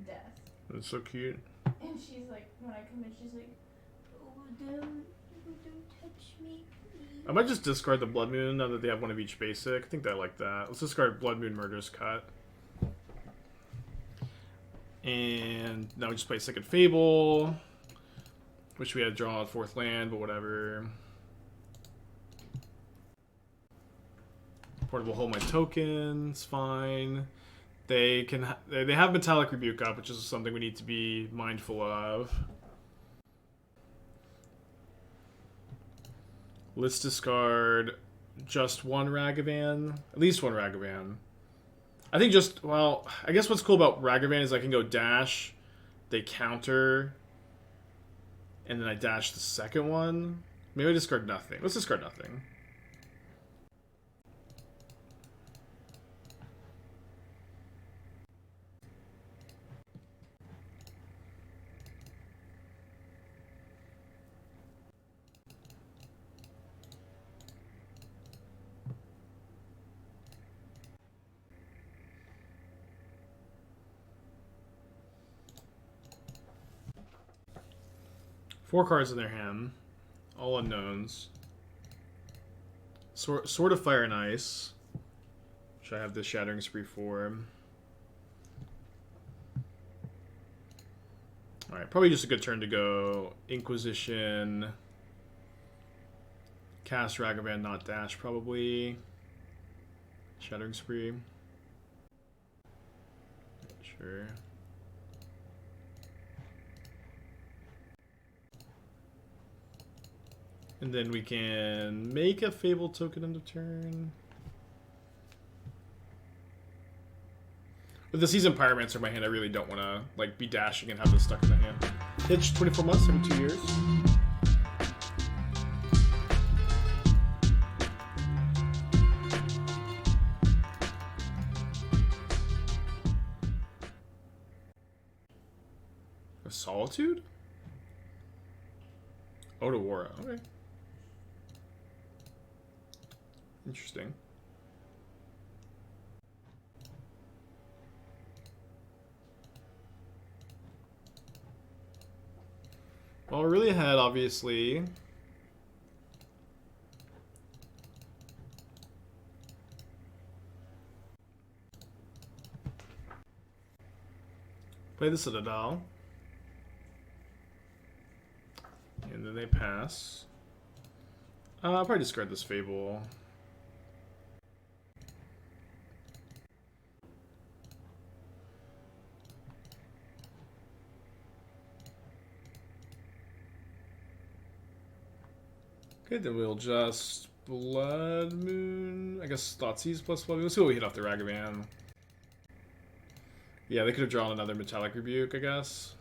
desk. That's so cute. And she's like, when I come in, she's like, oh, don't touch me, please. I might just discard the Blood Moon now that they have one of each basic. I think I like that. Let's discard Blood Moon, Murderous Cut. And now we just play second Fable. Wish we had drawn a 4th land, but whatever. Portable hold my tokens, fine. They have Metallic Rebuke up, which is something we need to be mindful of. Let's discard just one Ragavan. At least one Ragavan. I think just, well, I guess what's cool about Ragavan is I can go dash, they counter, and then I dash the second one. Maybe I discard nothing. Let's discard nothing. Four cards in their hand. All unknowns. Sword of Fire and Ice. Which I have the Shattering Spree for. Alright, probably just a good turn to go Inquisition. Cast Ragavan, not dash, probably. Shattering Spree. Sure. And then we can make a Fable token end of turn. With the Seasoned Pyromancer in my hand, I really don't want to like be dashing and have this stuck in my hand. Hitch 24 months, every 2 years. A Solitude? Otawara, okay. Interesting. Well, we're really ahead, obviously. Play the Citadel. And then they pass. I'll probably discard this Fable. Okay, then we'll just Blood Moon. I guess Thoughtseize plus Blood Moon. Let's see what we hit off the Ragavan. Yeah, they could have drawn another Metallic Rebuke, I guess.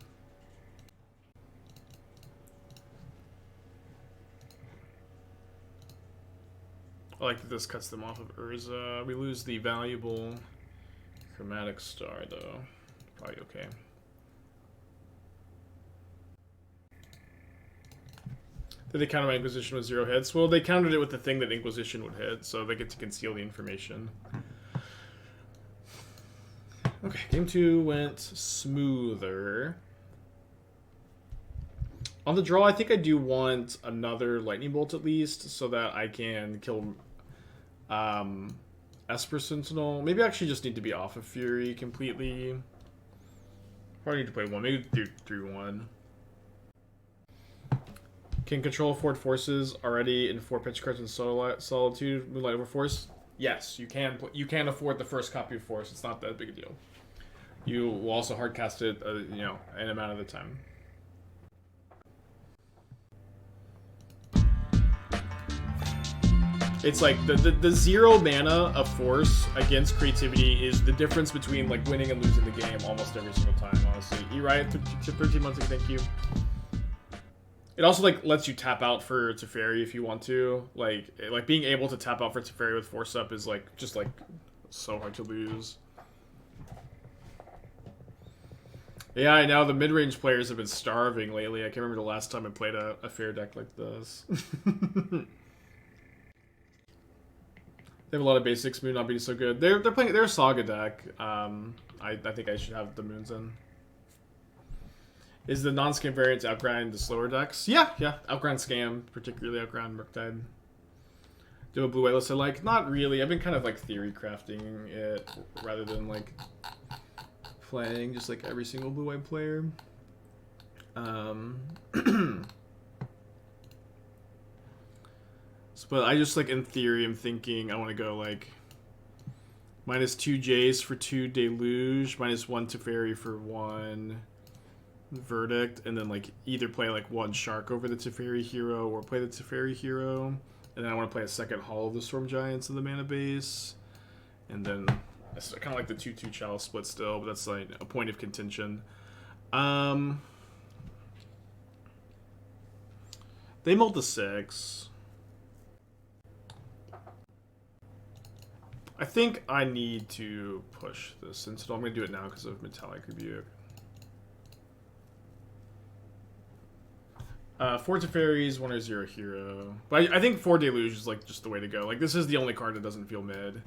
I like that this cuts them off of Urza. We lose the valuable Chromatic Star, though. Probably okay. Did they counter my Inquisition with 0 hits? Well, they countered it with the thing that Inquisition would hit, so they get to conceal the information. Okay, game 2 went smoother. On the draw, I think I do want another Lightning Bolt at least, so that I can kill Esper Sentinel. Maybe I actually just need to be off of Fury completely. Probably need to play one. Maybe do 3-1. Can control Forward Forces already in 4 pitch cards in Solitude, Moonlight Overforce? Yes, you can. You can afford the first copy of Force. It's not that big a deal. You will also hardcast it, you know, an amount of the time. It's like the 0 mana of Force against creativity is the difference between like winning and losing the game almost every single time. Honestly, E-Riot 13 months. Thank you. It also like lets you tap out for Teferi if you want to. Like being able to tap out for Teferi with Force Up is like just like so hard to lose. Yeah, I know the mid-range players have been starving lately. I can't remember the last time I played a fair deck like this. They have a lot of basics. Moon not being so good. They're a Saga deck. I think I should have the Moons in. Is the non-scam variant to outgrind the slower decks? Yeah. Outgrind Scam, particularly outgrind Murktide. Do a blue-white list I like? Not really. I've been kind of like theory crafting it rather than like playing just like every single blue-white player. But I just like in theory I'm thinking I want to go like -2 Jace for 2 Deluge. -1 Teferi for 1 Verdict. And then like either play like 1 Shark over the Teferi hero or play the Teferi hero. And then I want to play a second Hall of the Storm Giants in the mana base. And then it's kind of like the 2-2 Chalice split still, but that's like a point of contention. They mulled the 6. I think I need to push this into. I'm going to do it now because of Metallic Rebuke. 4 Teferis, 1 or 0 hero. But I think 4 Deluge is like just the way to go. Like this is the only card that doesn't feel mid.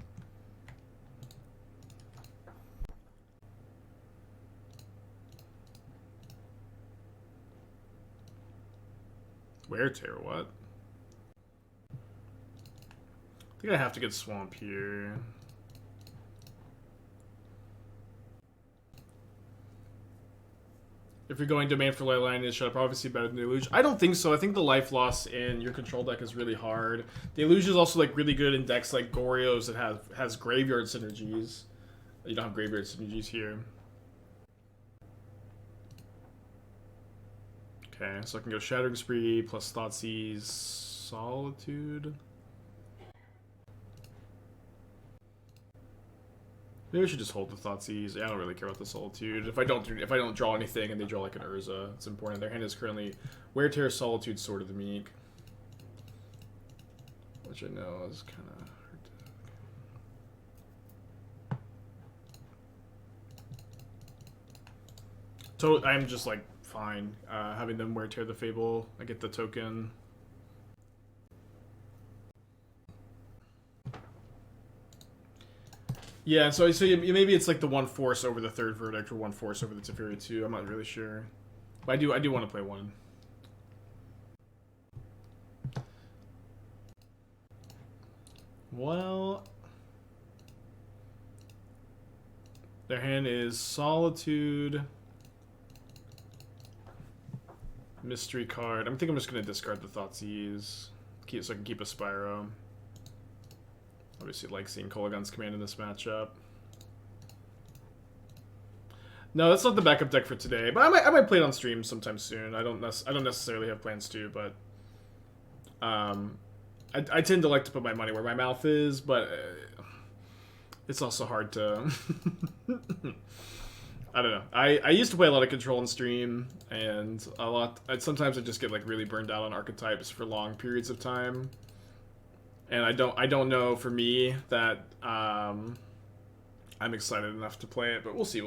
Wear Tear, what? I think I have to get Swamp here. If you're going Domain for Leyline, it should obviously better than Deluge. I don't think so. I think the life loss in your control deck is really hard. Deluge is also like really good in decks like Goryo's that has graveyard synergies. You don't have graveyard synergies here. Okay, so I can go Shattering Spree plus Thoughtseize, Solitude. Maybe I should just hold the Thoughtseize. I don't really care about the Solitude. If I don't draw anything and they draw like an Urza, it's important. Their hand is currently Wear Tear, Solitude, Sword of the Meek, which I know is kind of hard to. I'm just like fine having them Wear Tear the Fable. I get the token. Yeah, so maybe it's like the 1 Force over the 3rd Verdict or 1 Force over the Teferi 2. I'm not really sure, but I do want to play 1. Well, their hand is Solitude, Mystery card. I think I'm just gonna discard the Thoughtseize, so I can keep a Spyro. Obviously, like seeing Kolaghan's command in this matchup. No, that's not the backup deck for today, but I might play it on stream sometime soon. I don't necessarily have plans to, but I tend to like to put my money where my mouth is, but it's also hard to. I don't know. I used to play a lot of Control on stream, and sometimes I just get like really burned out on archetypes for long periods of time. And I don't know for me that I'm excited enough to play it, but we'll see.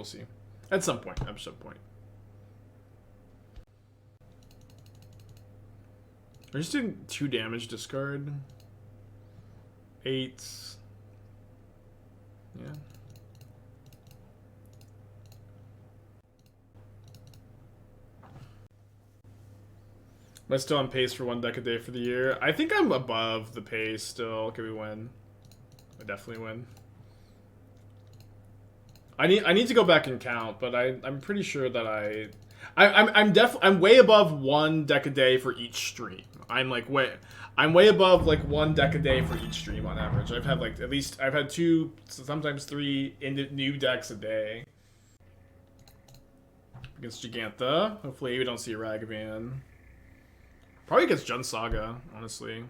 At some point. I'm just doing 2 damage discard. 8. Yeah. Am I still on pace for 1 deck a day for the year? I think I'm above the pace still. Can we win? I definitely win. I need to go back and count, but I'm pretty sure that I'm way above 1 deck a day for each stream. I'm way above like 1 deck a day for each stream on average. I've had 2, sometimes 3 new decks a day. Against Gigantha. Hopefully we don't see a Ragavan. Probably against Jund Saga, honestly.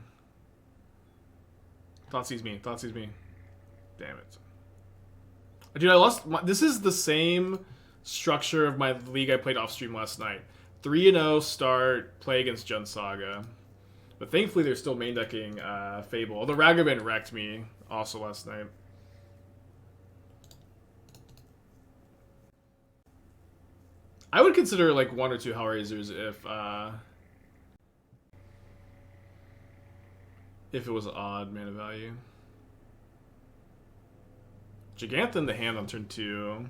Thoughtseize me. Damn it. Dude, I lost. This is the same structure of my league I played off stream last night. 3-0 start, play against Jund Saga. But thankfully they're still main decking Fable. Although Ragavan wrecked me also last night. I would consider like 1 or 2 Hellraisers if it was odd mana value. Gigantha in the hand on turn 2.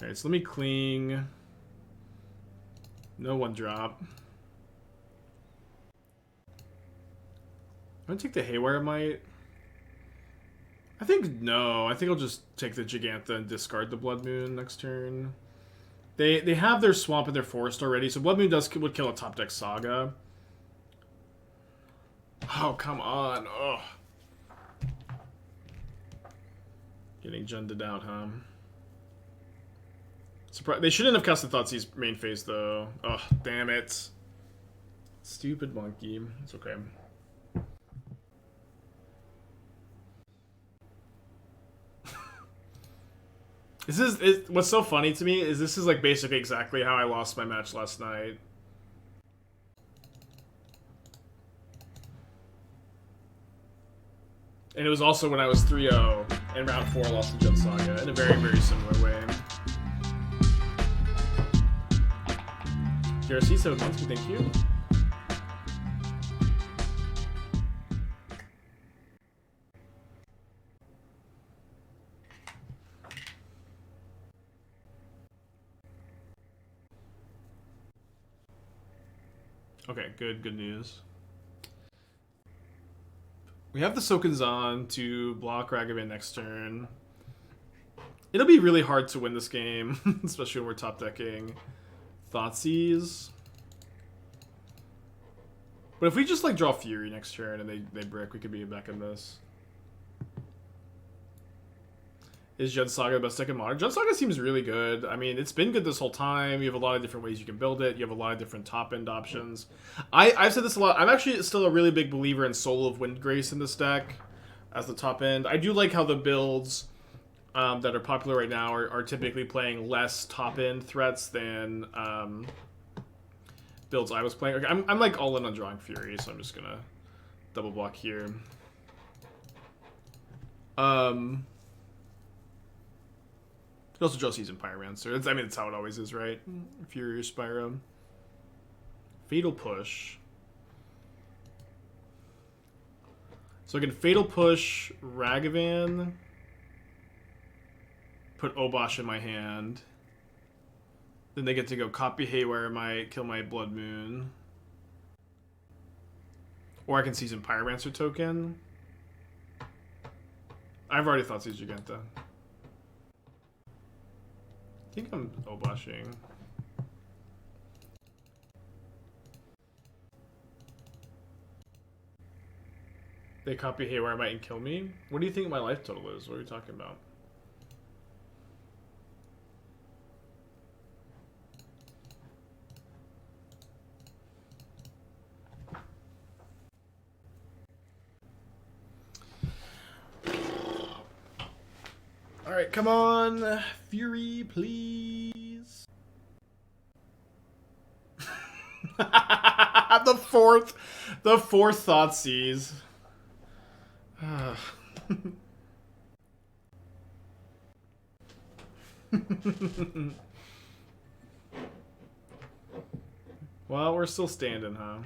Alright, so let me cling. No 1-drop. I'm gonna take the Haywire Might. I think no. I think I'll just take the Gigantha and discard the Blood Moon next turn. They have their Swamp and their Forest already, so Blood Moon would kill a top deck Saga. Oh, come on. Ugh. Getting Junded out, huh? They shouldn't have cast the Thoughtseize main phase, though. Oh, damn it. Stupid monkey. It's okay. What's so funny to me is this is like basically exactly how I lost my match last night. And it was also when I was 3-0 in round 4 I lost to Jet Saga in a very, very similar way. JRC 7 months, thank you. Okay, good news. We have the Sokenzan to block Ragavan next turn. It'll be really hard to win this game, especially when we're top decking Thoughtseize. But if we just like draw Fury next turn and they brick, we could be back in this. Is Jed Saga the best deck in Modern? Jed Saga seems really good. I mean, it's been good this whole time. You have a lot of different ways you can build it. You have a lot of different top-end options. I've said this a lot. I'm actually still a really big believer in Soul of Windgrace in this deck as the top end. I do like how the builds that are popular right now are typically playing less top-end threats than builds I was playing. Okay, I'm like all in on drawing Fury, so I'm just going to double block here. You also draw Seasoned Pyromancer. I mean, it's how it always is, right? Fury or Spyro. Fatal Push. So I can Fatal Push Ragavan. Put Obosh in my hand. Then they get to go copy Haywire kill my Blood Moon. Or I can Seasoned Pyromancer token. I've already Thoughtseize Giganta. I think I'm Oboshing. They copy Haywire Might and kill me? What do you think my life total is? What are we talking about? Alright, come on. Fury, please. the fourth Thoughtseize. Well, we're still standing, huh?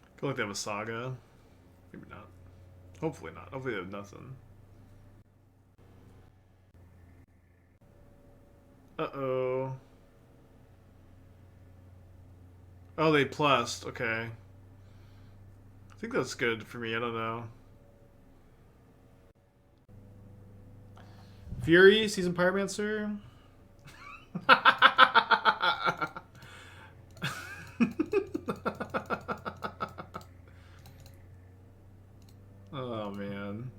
I feel like they have a Saga. Maybe not. Hopefully not. Hopefully they have nothing. Uh-oh. Oh, they plussed. Okay. I think that's good for me. I don't know. Fury, Seasoned Pyromancer. Oh, man.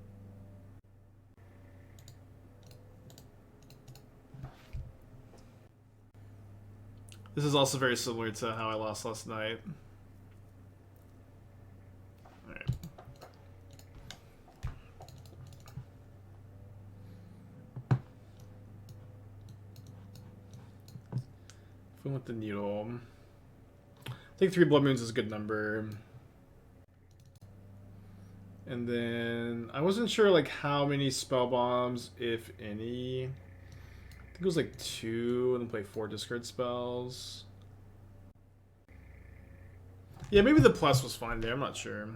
This is also very similar to how I lost last night. Alright. Fun with the needle. I think 3 Blood Moons is a good number. And then I wasn't sure like how many spell bombs, if any. I think it was like 2 and then play 4 discard spells. Yeah, maybe the plus was fine there, I'm not sure.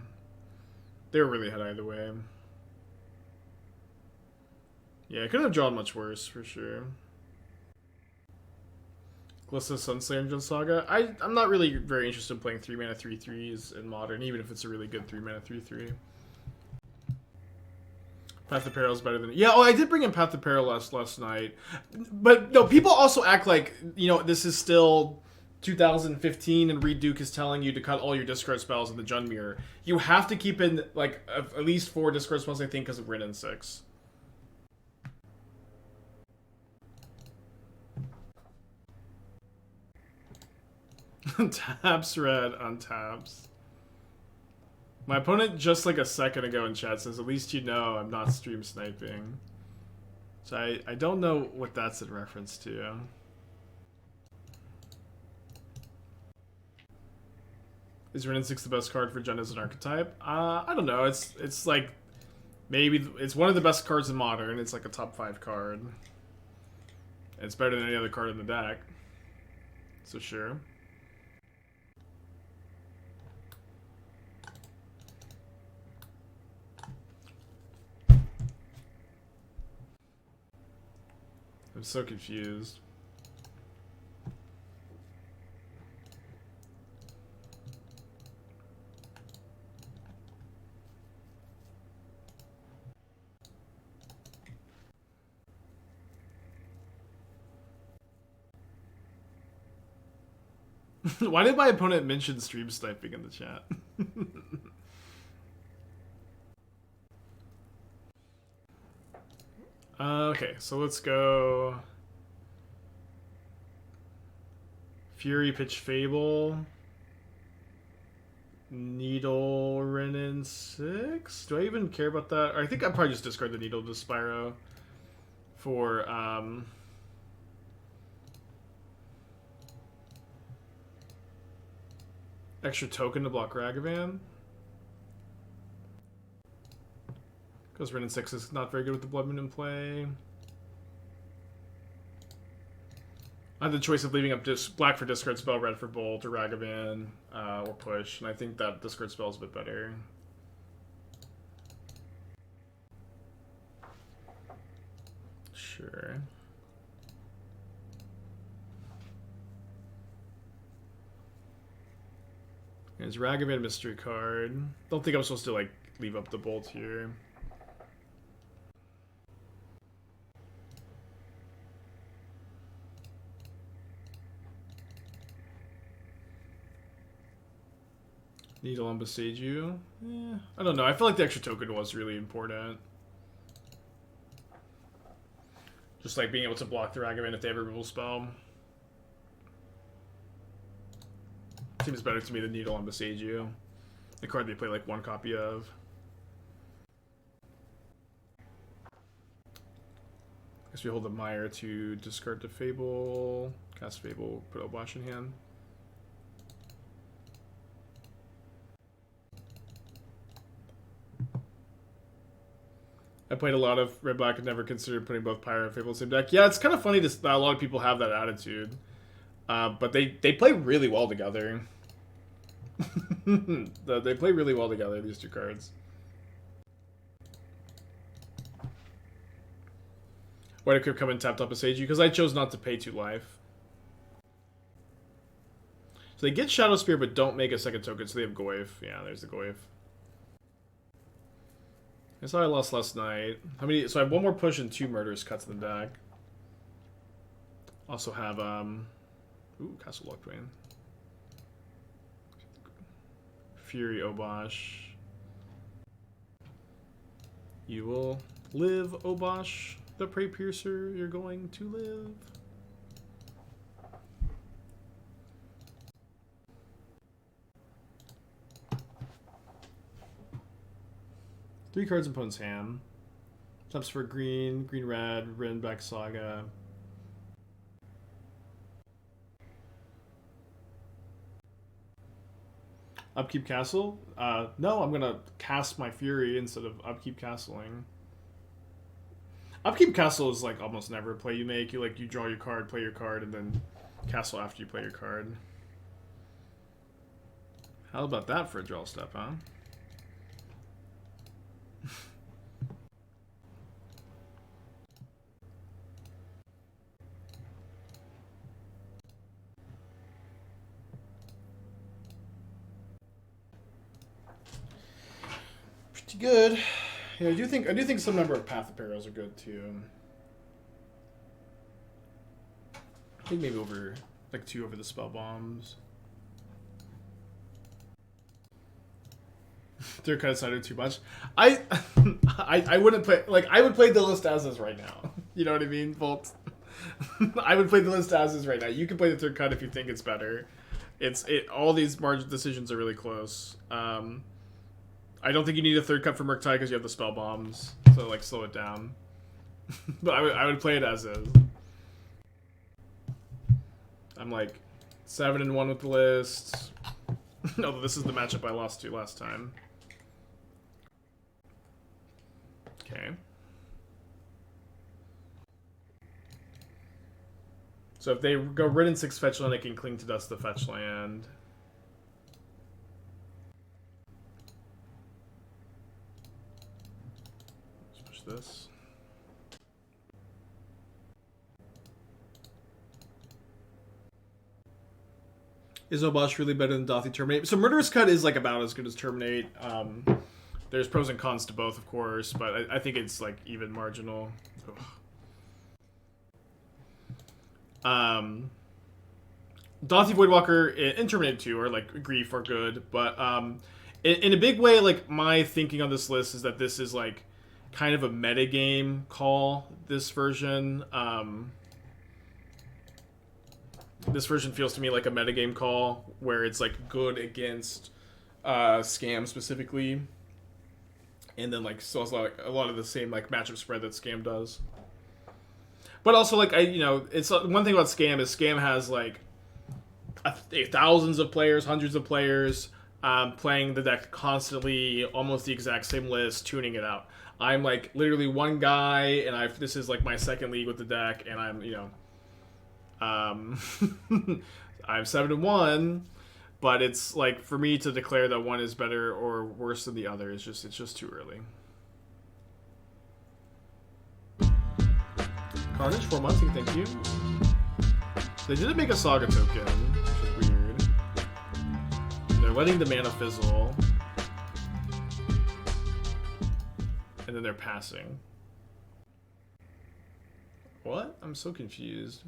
They were really ahead either way. Yeah, I couldn't have drawn much worse for sure. Glissa, Sunslayer, and Jund Saga. I'm not really very interested in playing 3-mana 3/3s in Modern, even if it's a really good 3-mana 3/3. Path of Peril is better than... Yeah, oh, I did bring in Path of Peril last night. But, no, people also act like, you know, this is still 2015 and Reed Duke is telling you to cut all your discard spells in the Jund Mirror. You have to keep in, like, at least 4 discard spells, I think, because of Rin and 6. Taps red on taps. My opponent just like a second ago in chat says, at least you know I'm not stream sniping. So I don't know what that's in reference to. Is Rin and 6 the best card for Jund as an archetype? I don't know. It's like maybe it's one of the best cards in Modern. It's like a top 5 card. It's better than any other card in the deck. So sure. I'm so confused. Why did my opponent mention stream sniping in the chat? Okay, so let's go. Fury pitch Fable. Needle Renin 6? Do I even care about that? Or I think I'd probably just discard the Needle to Spyro for extra token to block Ragavan. Because Renin 6 is not very good with the Blood Moon in play. I had the choice of leaving up black for discard spell, red for bolt, or Ragavan, or push, and I think that discard spell is a bit better. Sure. There's Ragavan mystery card. Don't think I'm supposed to like leave up the bolt here. Needle on Beseiju. I don't know. I feel like the extra token was really important. Just like being able to block the Ragavan if they have a removal spell. Seems better to me than Needle on Beseiju. The card they play like one copy of. Guess we hold the Mire to discard to Fable. Cast Fable, put Obosh in hand. I played a lot of Red Black and never considered putting both Pyro and Fable in the same deck. Yeah, it's kind of funny that a lot of people have that attitude. But they play really well together. They play really well together, these two cards. Why did Crypt come and tapped up a Seiju? Because I chose not to pay 2 life. So they get Shadow Spear but don't make a second token, so they have Goyf. Yeah, there's the Goyf. I saw I lost last night. How many? So I have 1 more push and 2 Murderous Cuts in the deck. Also have ooh, Castle Locthwain. Fury Obosh. You will live, Obosh, the Preypiercer. You're going to live. Three cards in opponent's hand. Taps for green, green red, Rin back Saga. Upkeep Castle? No, I'm gonna cast my Fury instead of Upkeep Castling. Upkeep Castle is like almost never a play you make. You draw your card, play your card, and then Castle after you play your card. How about that for a draw step, huh? good. Yeah, I do think some number of Path of Perils are good too. I think maybe over like 2 over the spell bombs. They're kind of cited too much. I wouldn't play, like, I would play the list as is right now. You know what I mean, Volt? I would play the list as is right now. You can play the third cut if you think it's better. All these margin decisions are really close. I don't think you need a third cut for Murktide because you have the spell bombs, so like slow it down. But I would play it as is. I'm like 7-1 with the list. No, this is the matchup I lost to last time. Okay. So if they go Ridden 6 fetch land, I can Cling to Dust the fetch land. Let's push this. Is Obosh really better than Dothi Terminate? So Murderous Cut is like about as good as Terminate. There's pros and cons to both, of course, but I think it's like even marginal. Dothi Voidwalker and Terminate 2 are like Grief are good, but in a big way, like my thinking on this list is that this is like kind of a metagame call. This version. This version feels to me like a metagame call where it's like good against Scam specifically, and then like still has a lot of the same like matchup spread that Scam does. But also like it's one thing about Scam is Scam has like thousands of players, hundreds of players playing the deck constantly, almost the exact same list, tuning it out. I'm like literally one guy, and this is like my second league with the deck, and I'm I'm 7-1, but it's like for me to declare that one is better or worse than the other it's just too early. Carnage 4 months, thank you. They didn't make a Saga token, which is weird. And they're letting the mana fizzle, and then they're passing. What? I'm so confused.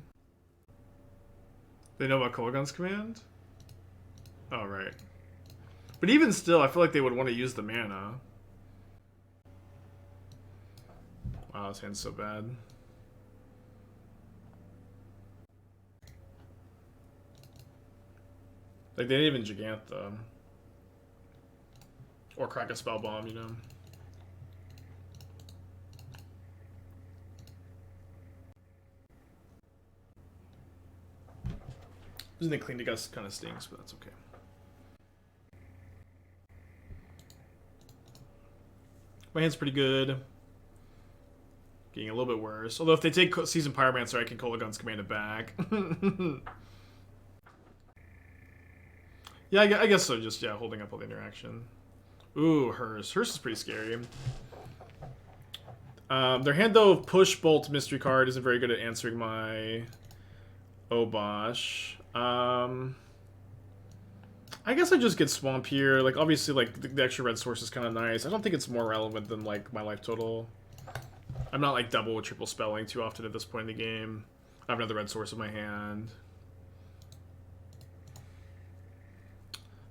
They know about Kolaghan's command? Oh, right. But even still, I feel like they would want to use the mana. Wow, this hand's so bad. Like, they didn't even Gigant, though. Or crack a spell bomb, you know? Isn't it Clean to Gust kind of stings, but that's okay. My hand's pretty good. Getting a little bit worse. Although if they take Seasoned Pyromancer, I can Kolaghan's command it back. Yeah, I guess so. Just, yeah, holding up all the interaction. Ooh, Hearse. Hearse is pretty scary. Their hand, though, of Push, Bolt, Mystery card isn't very good at answering my Obosh. I guess I just get Swamp here. Like, obviously, like, the extra red source is kind of nice. I don't think it's more relevant than, like, my life total. I'm not, like, double or triple spelling too often at this point in the game. I have another red source in my hand.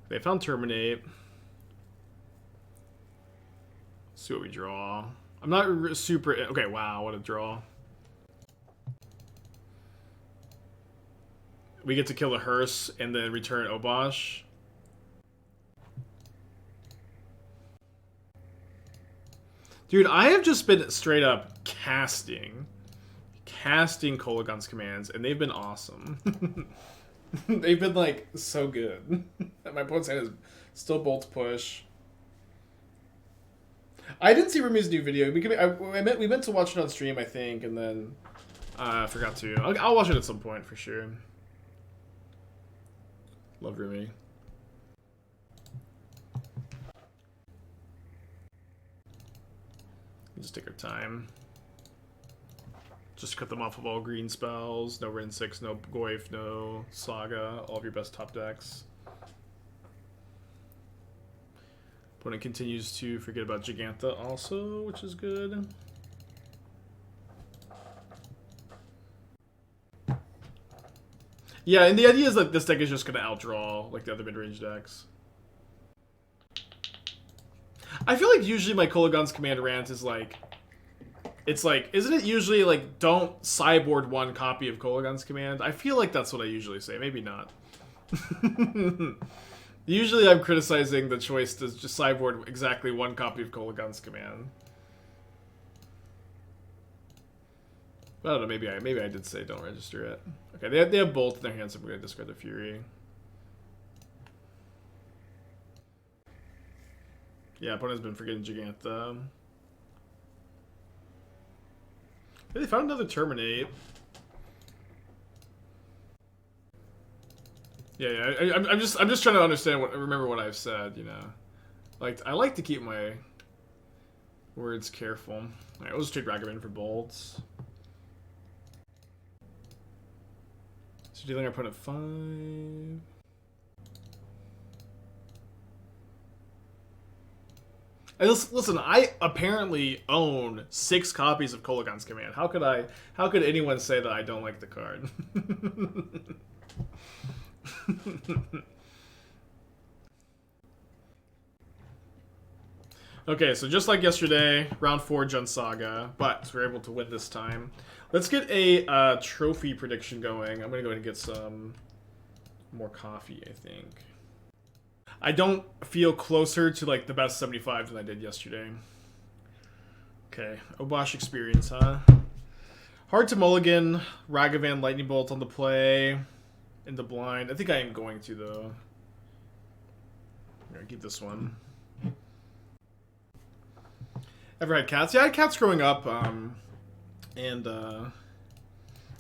They found Terminate. Let's see what we draw. I'm not super... Okay, wow, what a draw. We get to kill a Hearse and then return Obosh. Dude, I have just been straight up casting Kolaghan's commands, and they've been awesome. They've been, like, so good. My opponent's hand is still Bolt Push. I didn't see Rumi's new video. We meant to watch it on stream, I think, and then I forgot to. I'll watch it at some point, for sure. Love Rumi. Just take our time. Just cut them off of all green spells. No Rin 6, no Goyf, no Saga. All of your best top decks. Opponent continues to forget about Giganta also, which is good. Yeah, and the idea is that this deck is just going to outdraw like the other mid-range decks. I feel like usually my Kolaghan's command rant is like, it's like, isn't it usually like, don't sideboard one copy of Kolaghan's command? I feel like that's what I usually say. Maybe not. Usually I'm criticizing the choice to just sideboard exactly one copy of Kolaghan's command. I don't know, maybe I did say don't register it. Okay, they have Bolt in their hands, so we're going to discard the Fury. Yeah, opponent's been forgetting Giganta. Hey, they found another Terminate. Yeah, I'm just trying to understand remember what I've said, you know. Like, I like to keep my words careful. All right, we'll just trade Ragavan for bolts. So dealing our opponent 5. Listen, I apparently own 6 copies of Kolaghan's command. How could anyone say that I don't like the card? Okay, so just like yesterday, round 4 Jund Saga, but we're able to win this time. Let's get a trophy prediction going. I'm gonna go ahead and get some more coffee, I think. I don't feel closer to like the best 75 than I did yesterday. Okay, Obosh experience, huh? Hard to mulligan, Ragavan Lightning Bolt on the play, in the blind. I think I am going to though. I'm gonna keep this one. Ever had cats? Yeah, I had cats growing up, and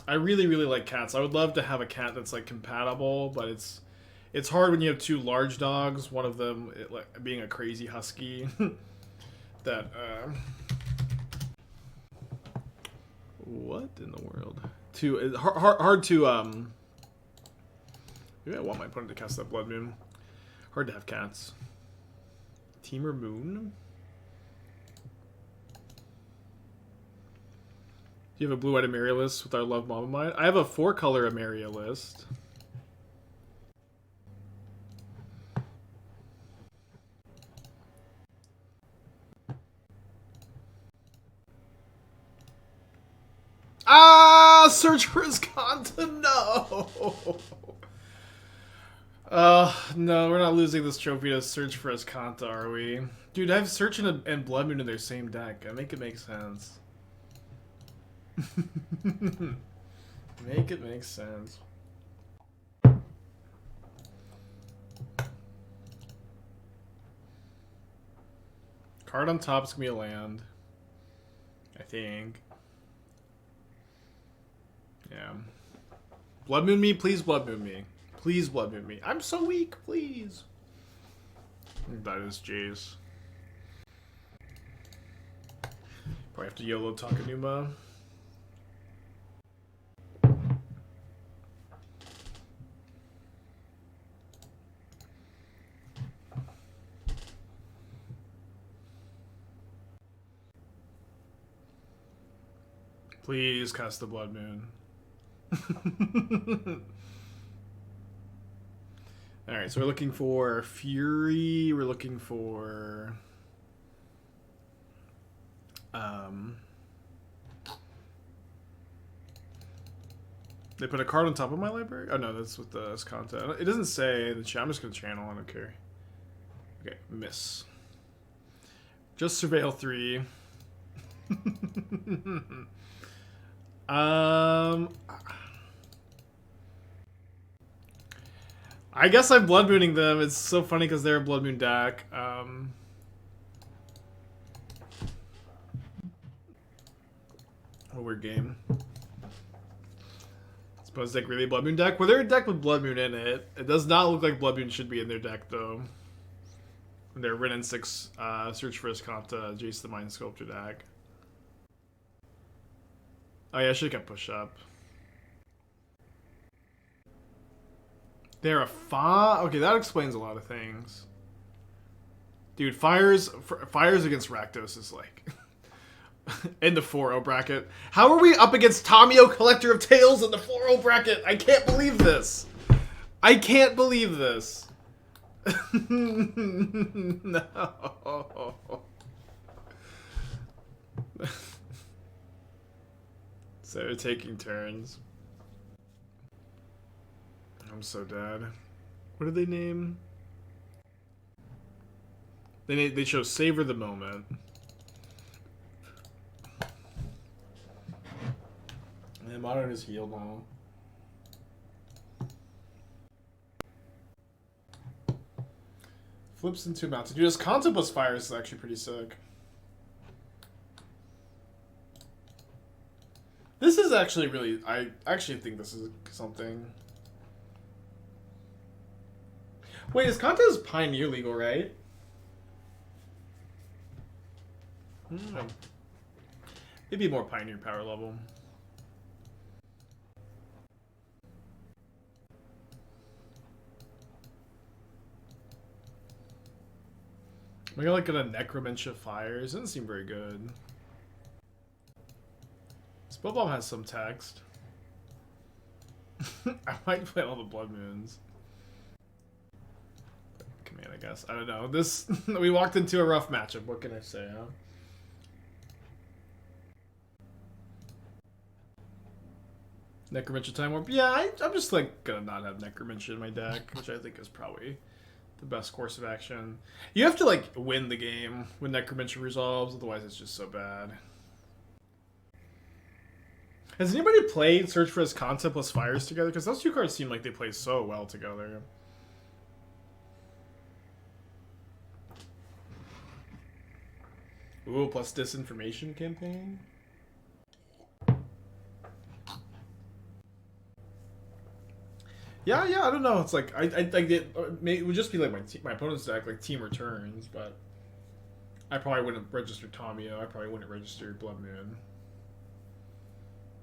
I really like cats. I would love to have a cat that's like compatible, but it's hard when you have 2 large dogs. One of them being a crazy husky. That what in the world? Hard to maybe I want my opponent to cast that Blood Moon. Hard to have cats. Teamer Moon. Do you have a blue-white Amaryllis with our Love Mama Mine? I have a 4-color Amaryllis. Ah, search for his content. No. No, we're not losing this trophy to search for Escanta, are we? Dude, I have Search and Blood Moon in their same deck. I make it make sense. Make it make sense. Card on top's gonna be a land, I think. Yeah. Blood Moon me, please Blood Moon me. Please Blood Moon me. I'm so weak, please. That is Jace. Probably have to YOLO Takenuma. Please cast the Blood Moon. Alright, so we're looking for Fury, we're looking for they put a card on top of my library? Oh no, that's with the content. It doesn't say the chat. I'm just gonna channel, I don't care. Okay, miss. Just Surveil 3. I guess I'm Blood Mooning them. It's so funny because they're a Blood Moon deck. A weird game. Suppose deck really Blood Moon deck? Well, they're a deck with Blood Moon in it. It does not look like Blood Moon should be in their deck though. Their Ren and 6 Search for Escanta, Jace the Mind Sculptor deck. Oh yeah, I should have kept push up. They're a fa. Okay, that explains a lot of things. Dude, fires against Rakdos is like in the 4-0 bracket. How are we up against Tamio, Collector of Tales in the 4-0 bracket? I can't believe this. I can't believe this. No. So they're taking turns. I'm so dead. What did they name? They chose Savor the Moment. And Modern is healed now. Flips into mountain. Dude, this Content plus Fire is actually pretty sick. This is actually really... I actually think this is something. Wait, is Content Pioneer legal, right? Maybe more Pioneer power level. We're gonna like get a Necromentia Fires. Doesn't seem very good. Spellbomb has some text. I might play all the Blood Moons. Command, I guess. I don't know. This we walked into a rough matchup. What can I say, huh? Necromentia Time Warp. Yeah, I'm just like gonna not have Necromentia in my deck, which I think is probably the best course of action. You have to like win the game when Necromentia resolves, otherwise it's just so bad. Has anybody played Search for His Content plus Fires together? Because those two cards seem like they play so well together. Ooh, plus Disinformation Campaign. Yeah, I don't know. It's like I think it would just be like my opponent's deck, like Team Returns, but I probably wouldn't register Tamio. I probably wouldn't register Blood Moon.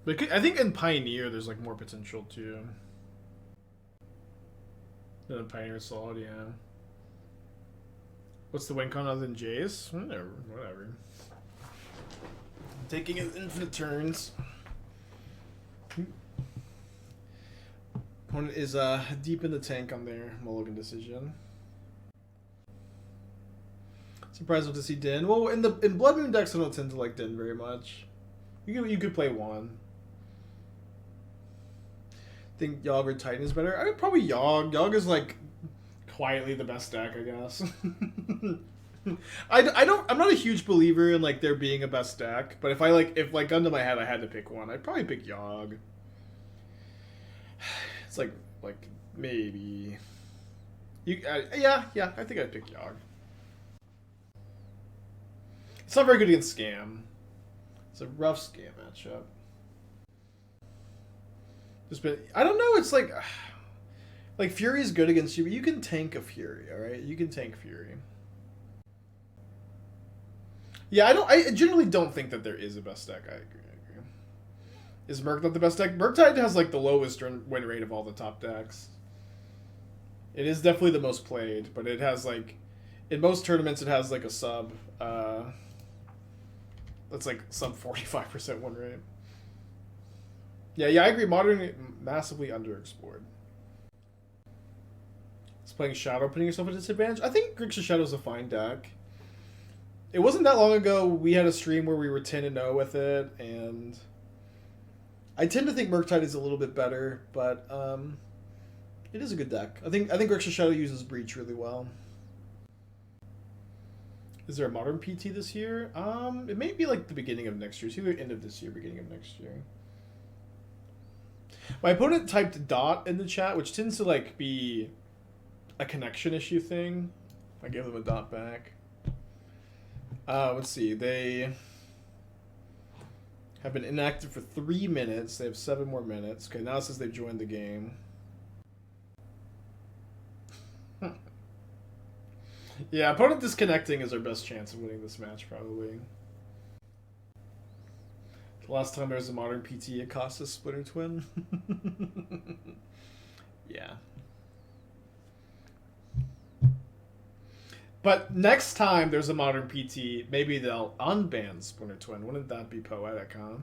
But I think in Pioneer there's like more potential too. Than in Pioneer Solid, yeah. What's the win con other than Jace? Whatever. Taking his infinite turns. Opponent is deep in the tank on their mulligan decision. Surprised to see Din. Well, in Blood Moon decks, I don't tend to like Din very much. You could play one. Think Yogg or Titan is better? I mean, probably Yogg. Yogg is like quietly the best deck, I guess. I'm not a huge believer in like there being a best deck, but if gun to my head I had to pick one, I'd probably pick Yogg. It's like maybe yeah, I think I'd pick Yogg. It's not very good against Scam. It's a rough Scam matchup. I don't know, it's like Fury's good against you, but you can tank a Fury, alright? You can tank Fury. Yeah, I generally don't think that there is a best deck. I agree. Is Merc not the best deck? Murktide has like the lowest win rate of all the top decks. It is definitely the most played, but it has like in most tournaments it has like a sub that's like sub 45% win rate. Yeah, I agree. Modern massively underexplored. It's playing Shadow, putting yourself at a disadvantage. I think Grixis Shadow is a fine deck. It wasn't that long ago we had a stream where we were 10-0 with it, and I tend to think Murktide is a little bit better, but it is a good deck. I think Grixis Shadow uses Breach really well. Is there a Modern PT this year? It may be like the beginning of next year. It's either end of this year, beginning of next year. My opponent typed dot in the chat, which tends to like be a connection issue thing. I gave them a dot back. Let's see. They have been inactive for 3 minutes. They have 7 more minutes. Okay, now it says they've joined the game. Yeah, opponent disconnecting is our best chance of winning this match, probably. The last time there was a Modern PT, it cost us Splitter Twin. Yeah. But next time there's a modern PT, maybe they'll unban Splinter Twin. Wouldn't that be poetic, huh?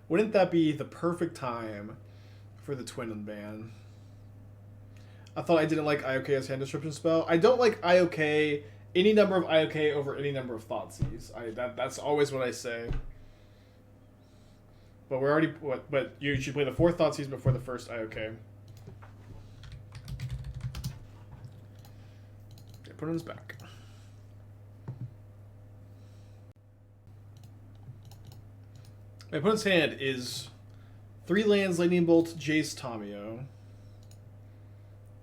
Wouldn't that be the perfect time for the Twin unban? I thought I didn't like IOK as hand disruption spell. I don't like IOK, any number of IOK over any number of Thoughtseize. That's always what I say. But we're already... But you should play the 4th Thoughtseize before the first IOK. Okay, put him back. My opponent's hand is 3 lands, Lightning Bolt, Jace, Tamio.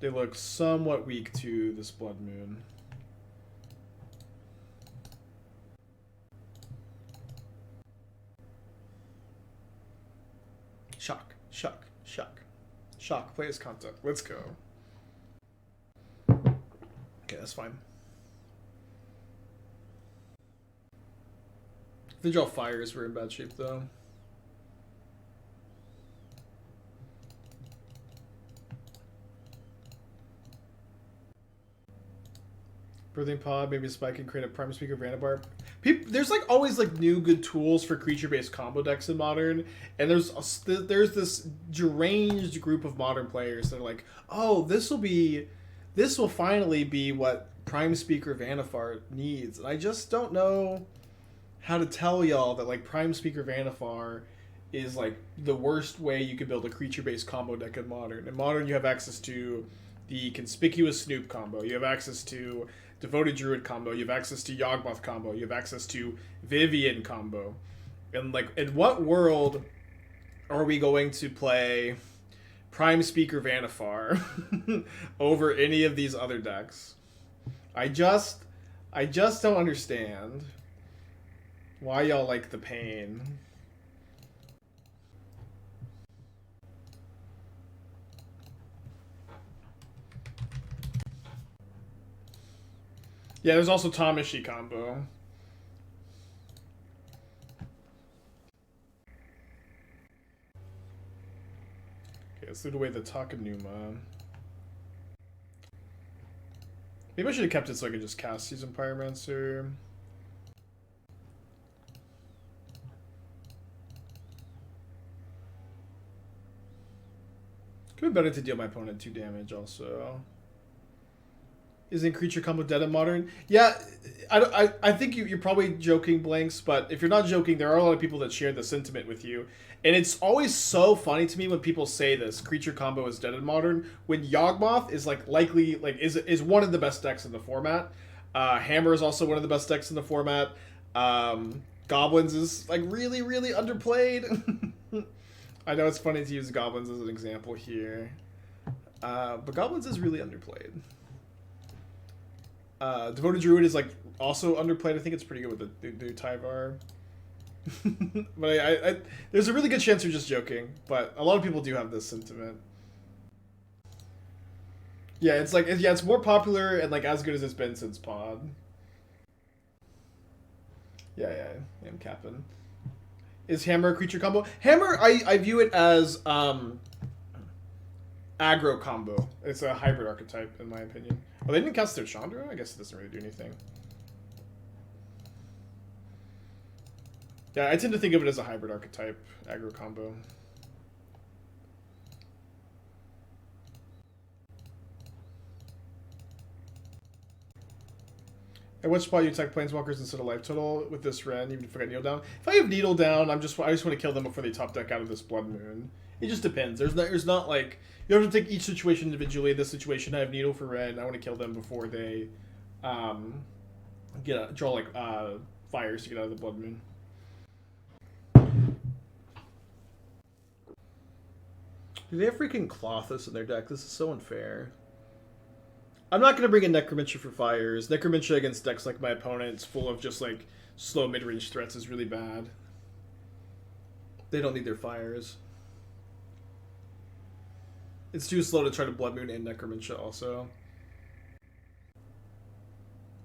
They look somewhat weak to this Blood Moon. Shock, shock, shock. Shock, play his content. Let's go. Okay, that's fine. If they draw fires, we're in bad shape, though. Birthing Pod, maybe a spike and create a Prime Speaker Vandabar. There's like always like new good tools for creature-based combo decks in Modern, and there's this deranged group of Modern players that are like, oh, this will finally be what Prime Speaker Vanifar needs, and I just don't know how to tell y'all that like Prime Speaker Vanifar is like the worst way you could build a creature-based combo deck in Modern. In Modern, you have access to the Conspicuous Snoop combo. You have access to Devoted Druid combo. You have access to Yawgmoth combo. You have access to Vivian combo. And like, in what world are we going to play Prime Speaker Vanifar over any of these other decks? I just don't understand why y'all like the pain. Yeah, there's also Tamashi combo. Okay, let's loot away the Takenuma. Maybe I should have kept it so I could just cast Seasoned Pyromancer. Could be better to deal my opponent 2 damage also. Isn't creature combo dead in Modern? Yeah, I think you're probably joking, Blanks, but if you're not joking, there are a lot of people that share the sentiment with you. And it's always so funny to me when people say this, creature combo is dead in Modern, when Yawgmoth is is one of the best decks in the format. Hammer is also one of the best decks in the format. Goblins is like really, really underplayed. I know it's funny to use Goblins as an example here. But Goblins is really underplayed. Devoted Druid is like also underplayed. I think it's pretty good with the Tyvar. But there's a really good chance you're just joking. But a lot of people do have this sentiment. Yeah, it's like it's more popular and like as good as it's been since Pod. Yeah, I'm capping. Is Hammer a creature combo? Hammer, I view it as aggro combo. It's a hybrid archetype in my opinion. Oh, they didn't cast their Chandra? I guess it doesn't really do anything. Yeah, I tend to think of it as a hybrid archetype, aggro combo. At what spot you attack Planeswalkers instead of life total with this Ren, even if I got Needle down? If I have Needle down, I just want to kill them before they top deck out of this Blood Moon. It just depends. There's not like you have to take each situation individually. This situation, I have Needle for Ren. I want to kill them before they draw like fires to get out of the Blood Moon. Do they have freaking Klothys in their deck? This is so unfair. I'm not going to bring in Necromentia for fires. Necromentia against decks like my opponent's full of just like slow mid-range threats is really bad. They don't need their fires. It's too slow to try to Blood Moon and Necromentia also.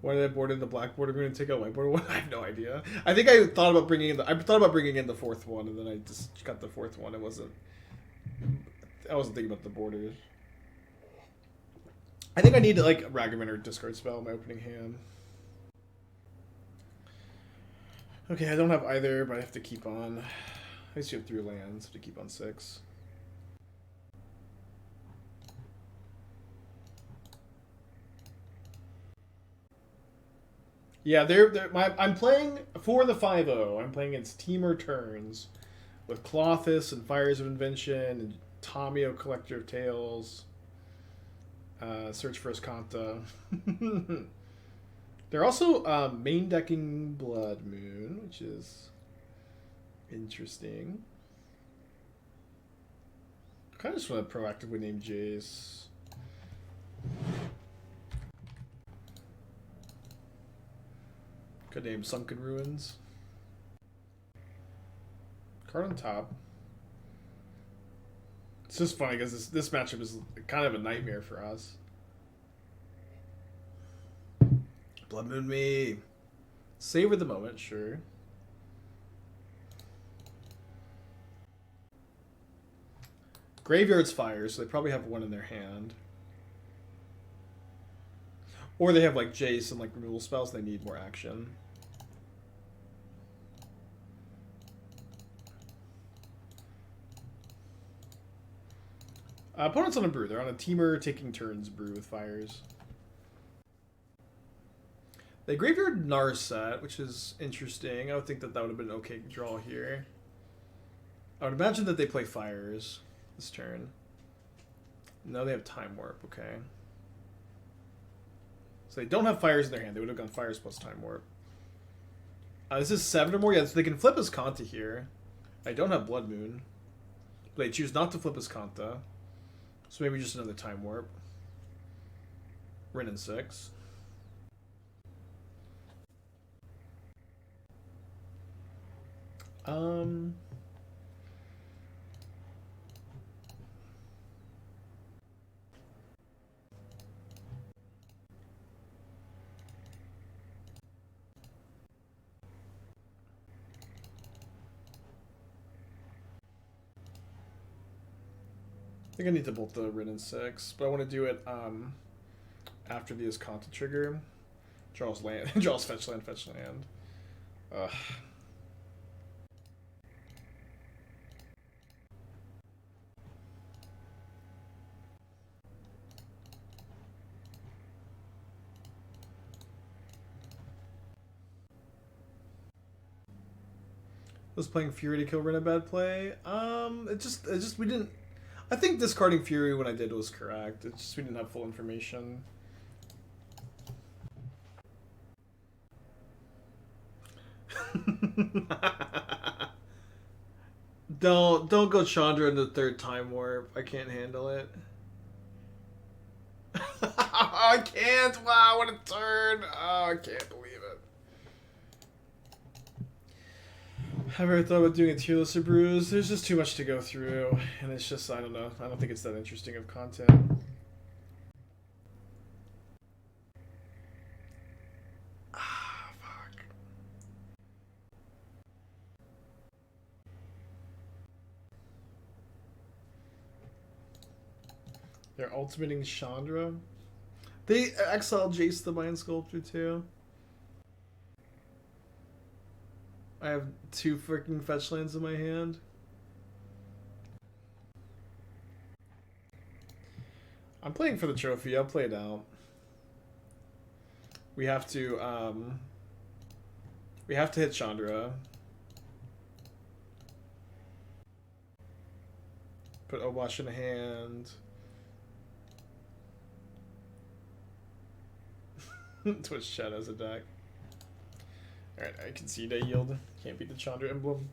Why did I board in the black border moon and take out white border one? I have no idea. I think I thought about bringing in the fourth one, and then I just got the fourth one. I wasn't thinking about the borders. I think I need like Ragavan or discard spell in my opening hand. Okay, I don't have either, but I have to keep on. I used to have 3 lands to keep on 6. Yeah, I'm playing for the 5-0. I'm playing against Teamer Turns with Clothis and Fires of Invention and Tomio Collector of Tales. Search for Escanta. They're also main decking Blood Moon, which is interesting. I kind of just want to proactively name Jace. Could name Sunken Ruins. Card on top. It's just funny because this matchup is kind of a nightmare for us. Blood Moon me. Savor the moment, sure. Graveyard's fire, so they probably have one in their hand. Or they have like Jace and like removal spells, they need more action. Opponent's on a brew. They're on a Teamer taking turns brew with fires. They graveyard Narset, which is interesting. I would think that that would have been an okay draw here. I would imagine that they play fires this turn. No, they have Time Warp, okay. So they don't have fires in their hand. They would have gone fires plus Time Warp. This is 7 or more. Yeah, so they can flip Escanta here. I don't have Blood Moon. But they choose not to flip Escanta. So maybe just another Time Warp. Rin and 6. I think I need to bolt the Rin and 6, but I want to do it after the Escanta trigger. Draws land, draws fetch land, fetch land. Ugh. Was playing Fury to kill Rin a bad play? It just we didn't. I think discarding Fury when I did was correct. It's just we didn't have full information. Don't go Chandra in the 3rd Time Warp. I can't handle it. I can't. Wow, what a turn! Oh, I can't believe it. Have ever thought about doing a tier list of brews? There's just too much to go through, and it's just, I don't know. I don't think it's that interesting of content. Ah, fuck. They're ultimating Chandra. They exiled Jace the Mind Sculptor too. I have 2 freaking fetch lands in my hand. I'm playing for the trophy. I'll play it out. We have to hit Chandra. Put Obosh in hand. Twitch chat as a deck. Alright, I concede I yield. Can't beat the Chandra emblem.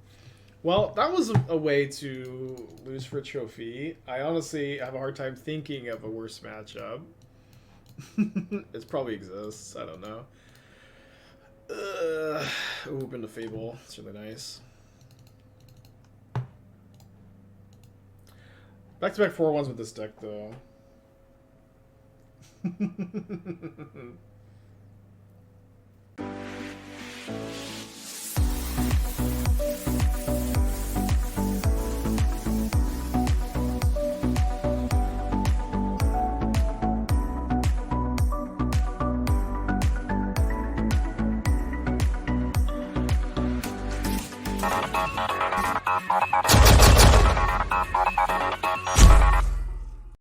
Well, that was a way to lose for a trophy. I honestly have a hard time thinking of a worse matchup. It probably exists. I don't know. Ooh, been to Fable. It's really nice. Back-to-back 4-1s with this deck, though.